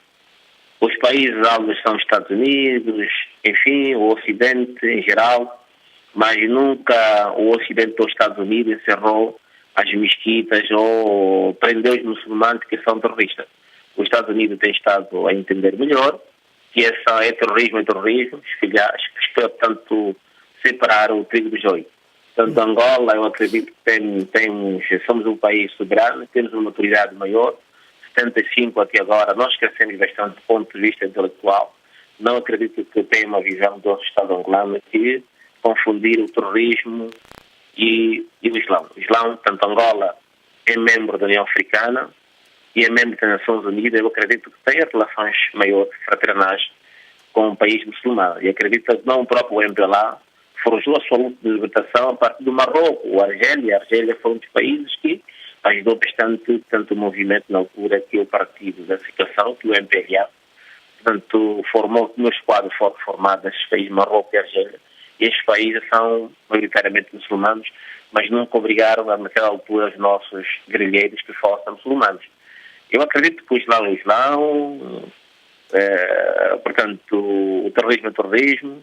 Os países alvos são os Estados Unidos, enfim, o Ocidente em geral, mas nunca o Ocidente ou os Estados Unidos encerrou as mesquitas ou prendeu os muçulmanos que são terroristas. Os Estados Unidos têm estado a entender melhor que essa é terrorismo, portanto, separar o trigo do joio. Portanto, Angola, eu acredito que somos um país soberano, temos uma maturidade maior, 75 até agora, nós crescemos bastante do ponto de vista intelectual. Não acredito que tenha uma visão do Estado angolano que confundir o terrorismo e o Islão. O Islão, tanto Angola é membro da União Africana e é membro das Nações Unidas. Eu acredito que tenha relações maiores, fraternais, com o país muçulmano. E acredito que não o próprio MPLA forjou a sua luta de libertação a partir do Marrocos, a Argélia foi um dos países que ajudou bastante, tanto o movimento na altura que o partido da situação, que o MPLA, portanto, formou, nos quadros foram formados esses países, Marrocos e Argélia. E estes países são maioritariamente muçulmanos, mas nunca obrigaram, naquela altura, os nossos guerrilheiros que fossem muçulmanos. Eu acredito que o Islão, portanto, o terrorismo é terrorismo,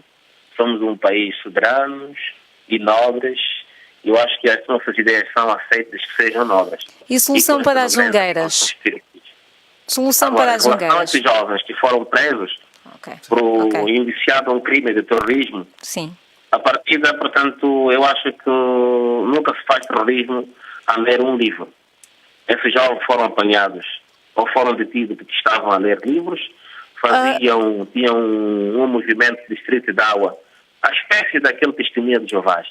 somos um país soberanos e nobres. Eu acho que as nossas ideias são aceitas que sejam nobres. E solução para as zungueiras? Solução para as zungueiras? Esses jovens que foram presos por indiciado um crime de terrorismo. Sim. A partida, portanto, eu acho que nunca se faz terrorismo a ler um livro. Esses jovens foram apanhados ou foram detidos porque estavam a ler livros, tinham um movimento de street dawa, a espécie daquele testemunho de Jeová.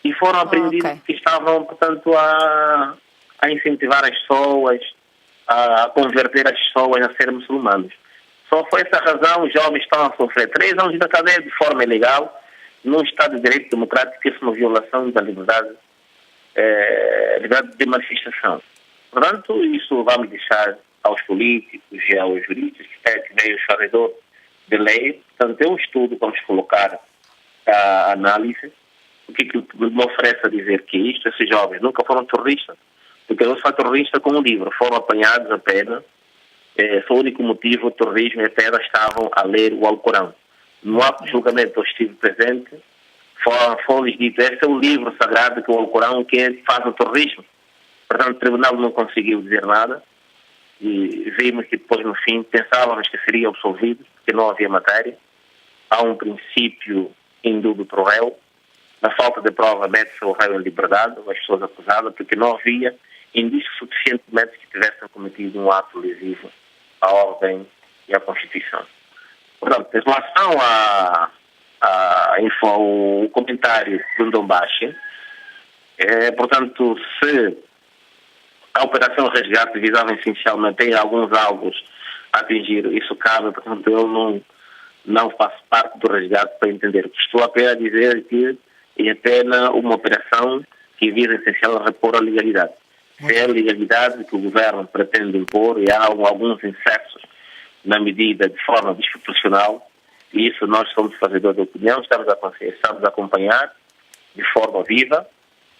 E foram apreendidos que estavam, portanto, a incentivar as pessoas, a converter as pessoas a serem muçulmanos. Só foi essa razão, os jovens estão a sofrer 3 anos da cadeia de forma ilegal, num Estado de Direito Democrático, que é uma violação da liberdade de manifestação. Portanto, isso vamos deixar aos políticos e aos juristas, que veio o fazedor de lei. Portanto, é um estudo, vamos colocar a análise. O que me oferece a dizer que esses jovens nunca foram terroristas, porque eles foram terroristas com um livro, foram apanhados apenas seu único motivo, o terrorismo, e apenas estavam a ler o Alcorão. No ato de julgamento eu estive presente, foi-lhes dito, este é o livro sagrado que é o Alcorão que faz o terrorismo. Portanto, o tribunal não conseguiu dizer nada e vimos que depois, no fim, pensávamos que seria absolvido, porque não havia matéria. Há um princípio indúbio para o réu. Na falta de prova, mete-se o réu em liberdade, as pessoas acusadas, porque não havia indícios suficientemente que tivessem cometido um ato lesivo à ordem e à Constituição. Portanto, em relação ao comentário do Ndombashi, portanto, se a Operação Resgate visava essencialmente tem alguns alvos a atingir, isso cabe, portanto, eu não faço parte do resgate para entender. Estou apenas a dizer que é apenas uma operação que visa essencialmente repor a legalidade. Se é a legalidade que o governo pretende impor e há alguns excessos na medida de forma desproporcional, e isso nós somos fazedores de opinião, estamos a acompanhar de forma viva.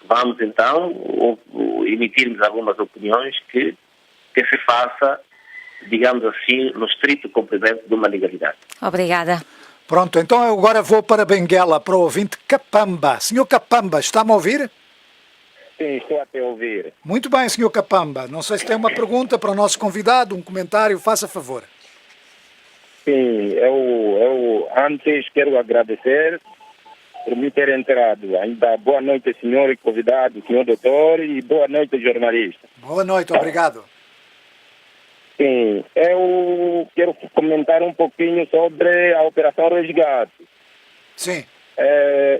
Vamos então emitirmos algumas opiniões que se faça, digamos assim, no estrito cumprimento de uma legalidade. Obrigada. Pronto, então eu agora vou para Benguela, para o ouvinte Capamba. Senhor Capamba, está-me a ouvir? Sim, estou a te ouvir. Muito bem, senhor Capamba. Não sei se tem uma pergunta para o nosso convidado, um comentário, faça favor. Sim, eu antes quero agradecer por me ter entrado. Ainda boa noite, senhor convidado, senhor doutor, e boa noite, jornalista. Boa noite, obrigado. Sim, eu quero comentar um pouquinho sobre a Operação Resgate. Sim.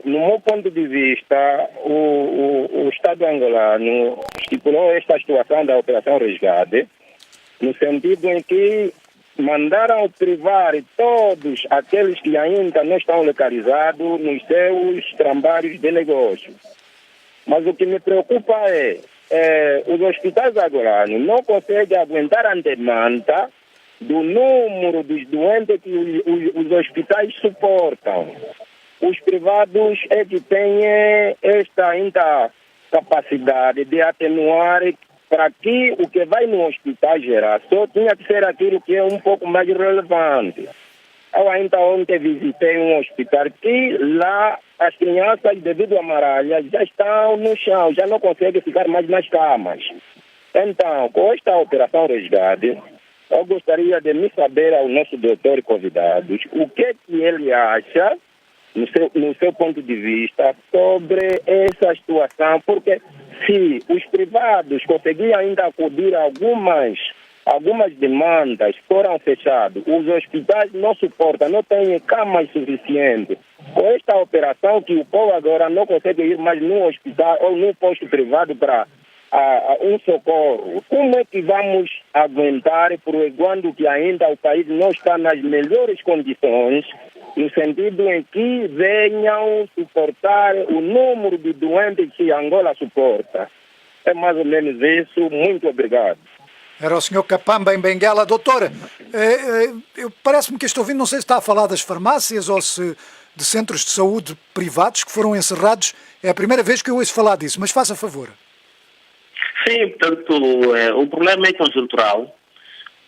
No meu ponto de vista, o Estado angolano estipulou esta situação da Operação Resgate no sentido em que mandaram privar todos aqueles que ainda não estão localizados nos seus trabalhos de negócio. Mas o que me preocupa os hospitais angolanos não conseguem aguentar a demanda do número dos doentes que os hospitais suportam. Os privados é que têm esta ainda capacidade de atenuar para que o que vai no hospital geral só tinha que ser aquilo que é um pouco mais relevante. Eu ainda ontem visitei um hospital que lá as crianças, devido à maralha, já estão no chão, já não conseguem ficar mais nas camas. Então, com esta Operação Resgate, eu gostaria de me saber ao nosso doutor e convidados o que ele acha, no seu ponto de vista, sobre essa situação, porque se os privados conseguiam ainda acudir a algumas demandas, foram fechados, os hospitais não suportam, não têm camas suficientes. Com esta operação que o povo agora não consegue ir mais no hospital ou no posto privado para um socorro, como é que vamos aguentar quando que ainda o país não está nas melhores condições, no sentido em que venham suportar o número de doentes que Angola suporta? É mais ou menos isso. Muito obrigado. Era o senhor Capamba em Benguela. Doutor, parece-me que estou ouvindo, não sei se está a falar das farmácias ou se de centros de saúde privados que foram encerrados. É a primeira vez que eu ouço falar disso, mas faça favor. Sim, portanto, o problema é conjuntural.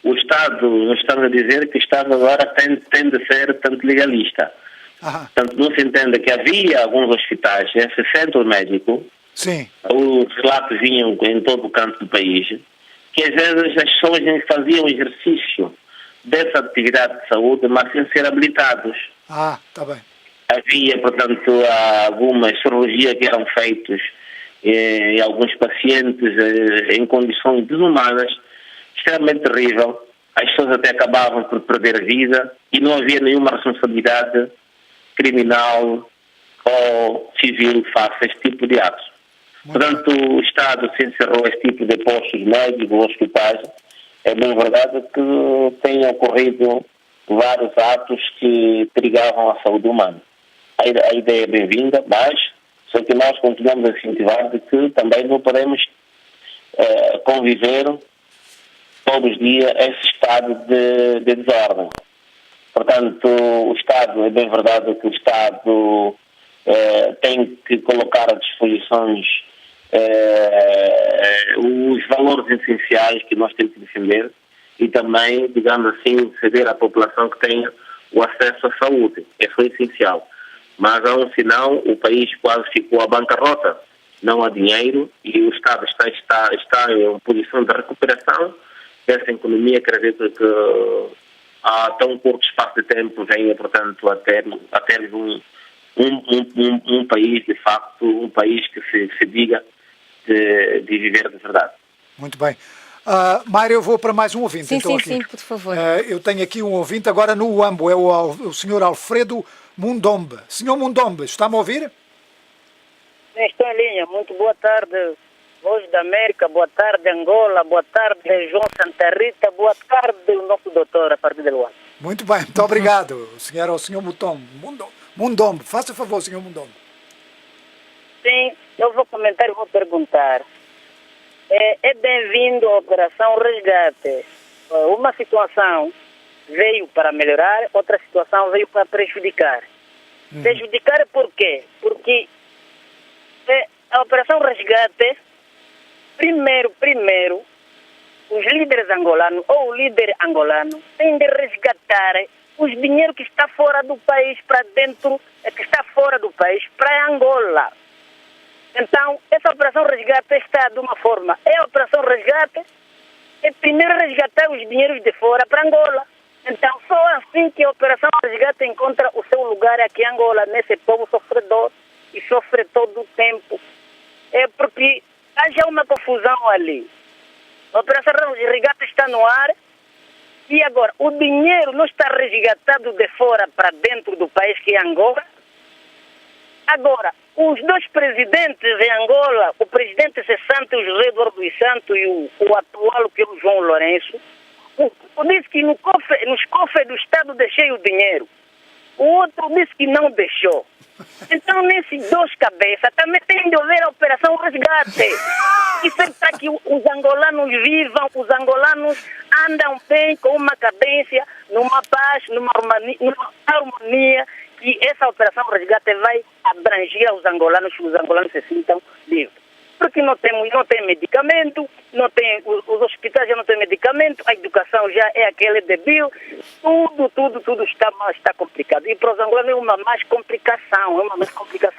O Estado, nós estamos a dizer que o Estado agora tem de ser tanto legalista. Portanto, não se entende que havia alguns hospitais, esse centro médico, sim, os relatos vinham em todo o canto do país, que às vezes as pessoas faziam exercício dessa atividade de saúde, mas sem ser habilitados. Está bem. Havia, portanto, algumas cirurgias que eram feitas em alguns pacientes em condições desumanas, extremamente terrível. As pessoas até acabavam por perder a vida e não havia nenhuma responsabilidade criminal ou civil face a este tipo de atos. Portanto, o Estado se encerrou este tipo de postos médicos, hospitais. É bem verdade que têm ocorrido vários atos que perigavam a saúde humana. A ideia é bem-vinda, mas só que nós continuamos a incentivar de que também não podemos conviver todos os dias esse estado de desordem. Portanto, o Estado, é bem verdade que o Estado tem que colocar à disposição os valores essenciais que nós temos que defender, e também, digamos assim, ceder à população que tenha o acesso à saúde. Isso é essencial. Mas, a um sinal, o país quase ficou à bancarrota. Não há dinheiro e o Estado está em uma posição de recuperação dessa economia. Acredito que há tão curto espaço de tempo venha, portanto, a ter um país, de facto, um país que se diga de viver de verdade. Muito bem. Mayra, eu vou para mais um ouvinte. Sim, então, sim, aqui. sim, por favor. Eu tenho aqui um ouvinte agora no Uambo, é o senhor Alfredo Mundombe. Senhor Mundombe, está-me a ouvir? Estou em linha. Muito boa tarde, Voz da América, boa tarde, Angola, boa tarde, região Santa Rita, boa tarde, o nosso doutor, a partir de Luanda. Muito bem, muito obrigado. O senhor Mundombe. Faça favor, senhor Mundombe. Sim, eu vou comentar e vou perguntar. É bem-vindo a Operação Resgate. Uma situação veio para melhorar, outra situação veio para prejudicar. Prejudicar por quê? Porque a Operação Resgate, primeiro, os líderes angolanos ou o líder angolano tem de resgatar os dinheiros que está fora do país para dentro, que está fora do país para Angola. Então, essa Operação Resgate está de uma forma. A Operação Resgate é primeiro resgatar os dinheiros de fora para Angola. Então, só assim que a Operação Resgate encontra o seu lugar aqui em Angola, nesse povo sofredor, e sofre todo o tempo. É porque haja uma confusão ali. A Operação Resgate está no ar e agora o dinheiro não está resgatado de fora para dentro do país que é Angola. Agora, os dois presidentes de Angola, o presidente cessante, o José Eduardo dos Santos, e o atual, que é o João Lourenço, disse que nos cofres do Estado deixei o dinheiro. O outro disse que não deixou. Então, nesses dois cabeças, também tem de haver a Operação Resgate. Isso é para que os angolanos vivam, os angolanos andam bem, com uma cadência, numa paz, numa harmonia, que essa Operação Resgate vai abranger os angolanos se sintam livres. Porque não tem medicamento, os hospitais já não têm medicamento, a educação já é aquele débil, tudo está complicado. E para os angolanos é uma mais complicação.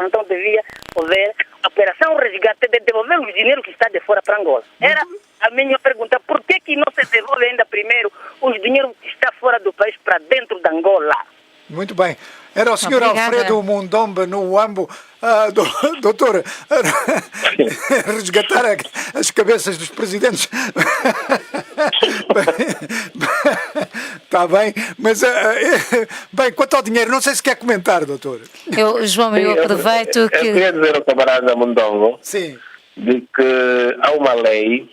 Então devia haver a Operação Resgate de devolver o dinheiro que está de fora para Angola. Era a minha pergunta, por que não se devolve ainda primeiro os dinheiros que está fora do país para dentro de Angola? Muito bem. Era o senhor Alfredo Mundombe no Uambo. Doutor, resgatar as cabeças dos presidentes. Está bem, mas bem, quanto ao dinheiro, não sei se quer comentar, doutor. João, eu aproveito que... Eu queria dizer ao camarada Mundombe de que há uma lei,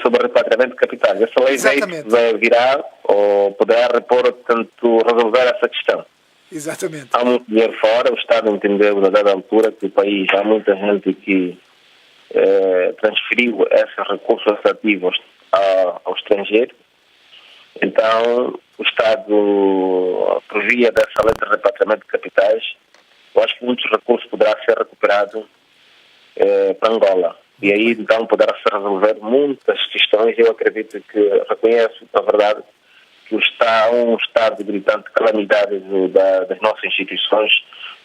sobre repatriamento de capitais. Essa lei vai virar ou poderá resolver essa questão. Exatamente. Há muito dinheiro fora, o Estado entendeu na dada altura que o país, há muita gente que transferiu esses recursos atrativos ao estrangeiro. Então, o Estado, por via dessa lei de repatriamento de capitais, eu acho que muitos recursos poderão ser recuperados para Angola. E aí, então, poderá-se resolver muitas questões. Eu acredito que reconheço, na verdade, que há um estado de gritante calamidade das nossas instituições,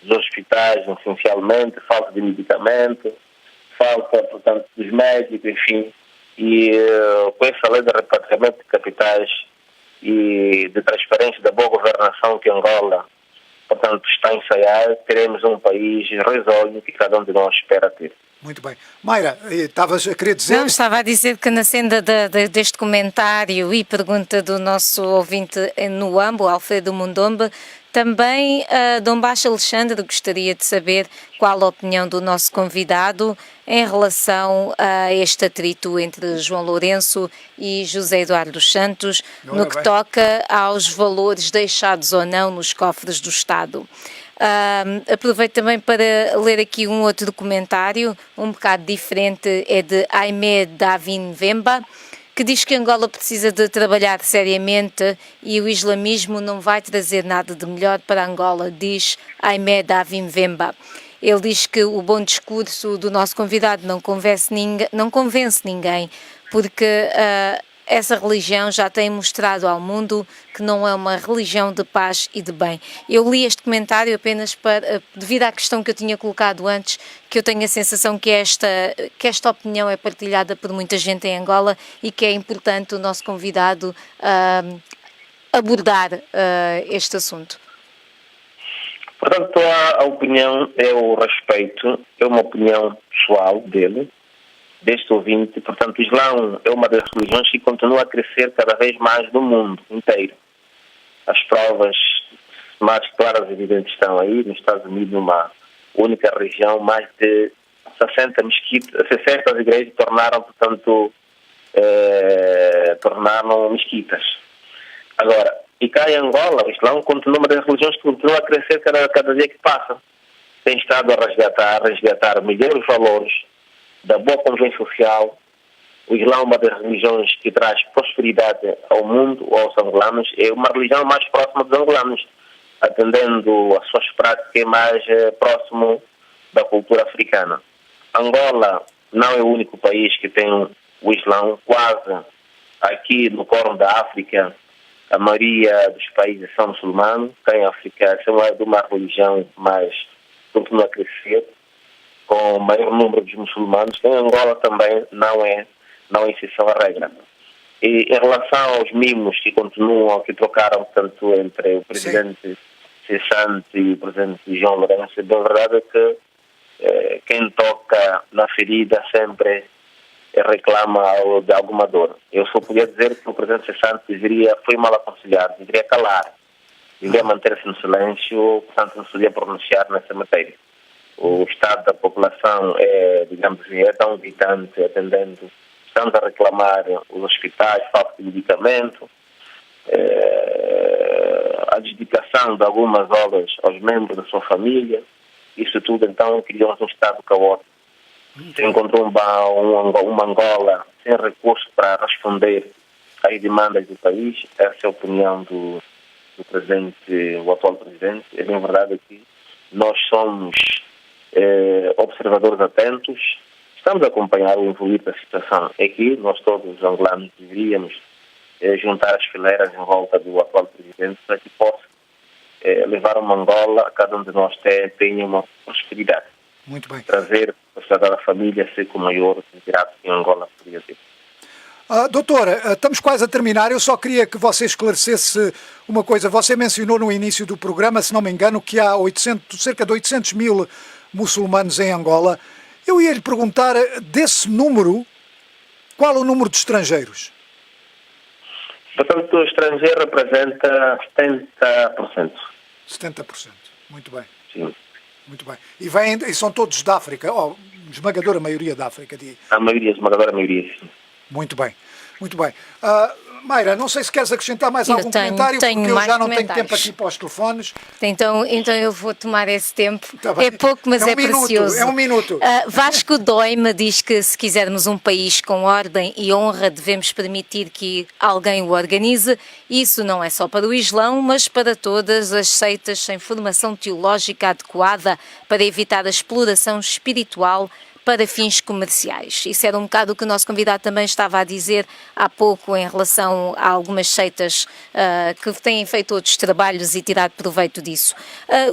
dos hospitais, essencialmente, falta de medicamento, falta, portanto, dos médicos, enfim. E com essa lei de repatriamento de capitais e de transferência da boa governação que Angola, portanto, está a ensaiar, teremos um país risonho que cada um de nós espera ter. Muito bem. Mayra, estavas a querer dizer... Não, estava a dizer que na senda deste comentário e pergunta do nosso ouvinte no Uambo, Alfredo Mundombe, também Dom Baixo Alexandre gostaria de saber qual a opinião do nosso convidado em relação a este atrito entre João Lourenço e José Eduardo dos Santos, no que toca aos valores deixados ou não nos cofres do Estado. Aproveito também para ler aqui um outro documentário, um bocado diferente, é de Aimé Davin Vemba, que diz que Angola precisa de trabalhar seriamente e o islamismo não vai trazer nada de melhor para Angola, diz Aimé Davin Vemba. Ele diz que o bom discurso do nosso convidado não convence ninguém, porque essa religião já tem mostrado ao mundo que não é uma religião de paz e de bem. Eu li este comentário apenas devido à questão que eu tinha colocado antes, que eu tenho a sensação que esta opinião é partilhada por muita gente em Angola e que é importante o nosso convidado abordar este assunto. Portanto, a opinião é o respeito, é uma opinião pessoal dele, deste ouvinte. Portanto, o Islão é uma das religiões que continua a crescer cada vez mais no mundo inteiro. As provas mais claras e evidentes estão aí. Nos Estados Unidos, numa única região, mais de 60 igrejas tornaram mesquitas. Agora, e cá em Angola, o Islão continua uma das religiões que continua a crescer cada dia que passa. Tem estado a resgatar melhores valores da boa convivência social. O Islão é uma das religiões que traz prosperidade ao mundo, aos angolanos. É uma religião mais próxima dos angolanos, atendendo às suas práticas mais próximo da cultura africana. Angola não é o único país que tem o Islão. Quase aqui no Córno da África, a maioria dos países são muçulmanos. Cá em África, essa é uma religião mais continua a crescer, com o maior número de muçulmanos. Em Angola também não é exceção à regra. E em relação aos mimos que trocaram tanto entre o presidente cessante e o presidente João Lourenço, a verdade é que quem toca na ferida sempre reclama de alguma dor. Eu só podia dizer que o presidente cessante foi mal aconselhado, deveria calar, deveria manter-se no silêncio, portanto não se podia pronunciar nessa matéria. O estado da população é tão gritante, atendendo, estamos a reclamar os hospitais, falta de medicamento, a dedicação de algumas horas aos membros da sua família. Isso tudo então criou um estado caótico. Se encontrou uma Angola sem recursos para responder às demandas do país. Essa é a opinião do atual presidente. É bem verdade que nós somos observadores atentos, estamos a acompanhar o evoluir da situação. É que nós todos os angolanos deveríamos juntar as fileiras em volta do atual presidente para que possa levar uma Angola, cada um de nós tenha uma prosperidade. Muito bem. Trazer a sociedade da família ser com o maior grato que Angola poderia ter. Doutora, estamos quase a terminar. Eu só queria que você esclarecesse uma coisa. Você mencionou no início do programa, se não me engano, que há cerca de 800 mil muçulmanos em Angola. Eu ia lhe perguntar, desse número, qual o número de estrangeiros? Portanto, o estrangeiro representa 70%. 70%. Muito bem. Sim. Muito bem. E são todos da África? Esmagadora maioria da África? Esmagadora maioria, sim. Muito bem. Muito bem. Mayra, não sei se queres acrescentar mais algum comentário, porque eu já não tenho tempo aqui para os telefones. Então eu vou tomar esse tempo. É pouco, mas é precioso. É um minuto. Vasco Doime diz que se quisermos um país com ordem e honra, devemos permitir que alguém o organize. Isso não é só para o Islão, mas para todas as seitas sem formação teológica adequada para evitar a exploração espiritual para fins comerciais. Isso era um bocado o que o nosso convidado também estava a dizer há pouco em relação a algumas seitas que têm feito outros trabalhos e tirado proveito disso.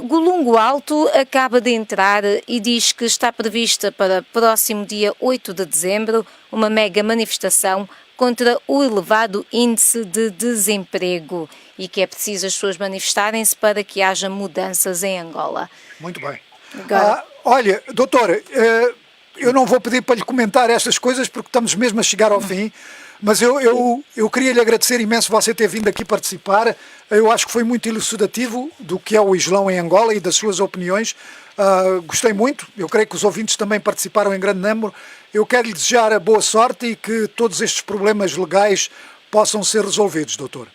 Golungo Alto acaba de entrar e diz que está prevista para próximo dia 8 de dezembro uma mega manifestação contra o elevado índice de desemprego e que é preciso as pessoas manifestarem-se para que haja mudanças em Angola. Muito bem. Olha, doutora, eu não vou pedir para lhe comentar estas coisas porque estamos mesmo a chegar ao fim, mas eu queria lhe agradecer imenso você ter vindo aqui participar. Eu acho que foi muito elucidativo do que é o Islão em Angola e das suas opiniões. Gostei muito, eu creio que os ouvintes também participaram em grande número. Eu quero lhe desejar boa sorte e que todos estes problemas legais possam ser resolvidos, doutor.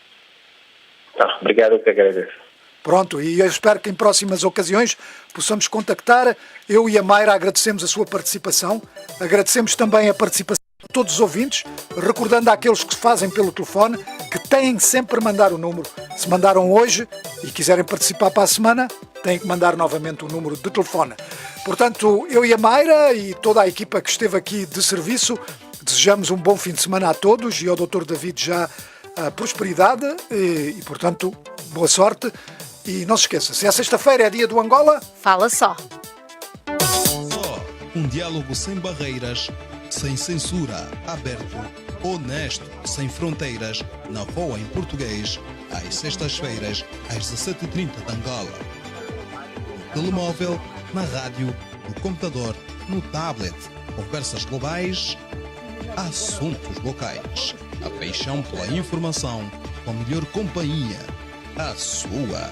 Obrigado, eu que agradeço. Pronto, e eu espero que em próximas ocasiões possamos contactar. Eu e a Mayra agradecemos a sua participação, agradecemos também a participação de todos os ouvintes, recordando àqueles que se fazem pelo telefone que têm sempre mandar o número. Se mandaram hoje e quiserem participar para a semana, têm que mandar novamente o número de telefone. Portanto, eu e a Mayra e toda a equipa que esteve aqui de serviço, Desejamos um bom fim de semana a todos e ao Dr. David já a prosperidade e, portanto, boa sorte. E não se esqueça, se é sexta-feira, é dia do Angola, fala só. Um diálogo sem barreiras, sem censura, aberto, honesto, sem fronteiras, na Voa em português, às sextas-feiras, às 17h30 de Angola. No telemóvel, na rádio, no computador, no tablet. Conversas globais, assuntos locais. A paixão pela informação, com a melhor companhia, a sua.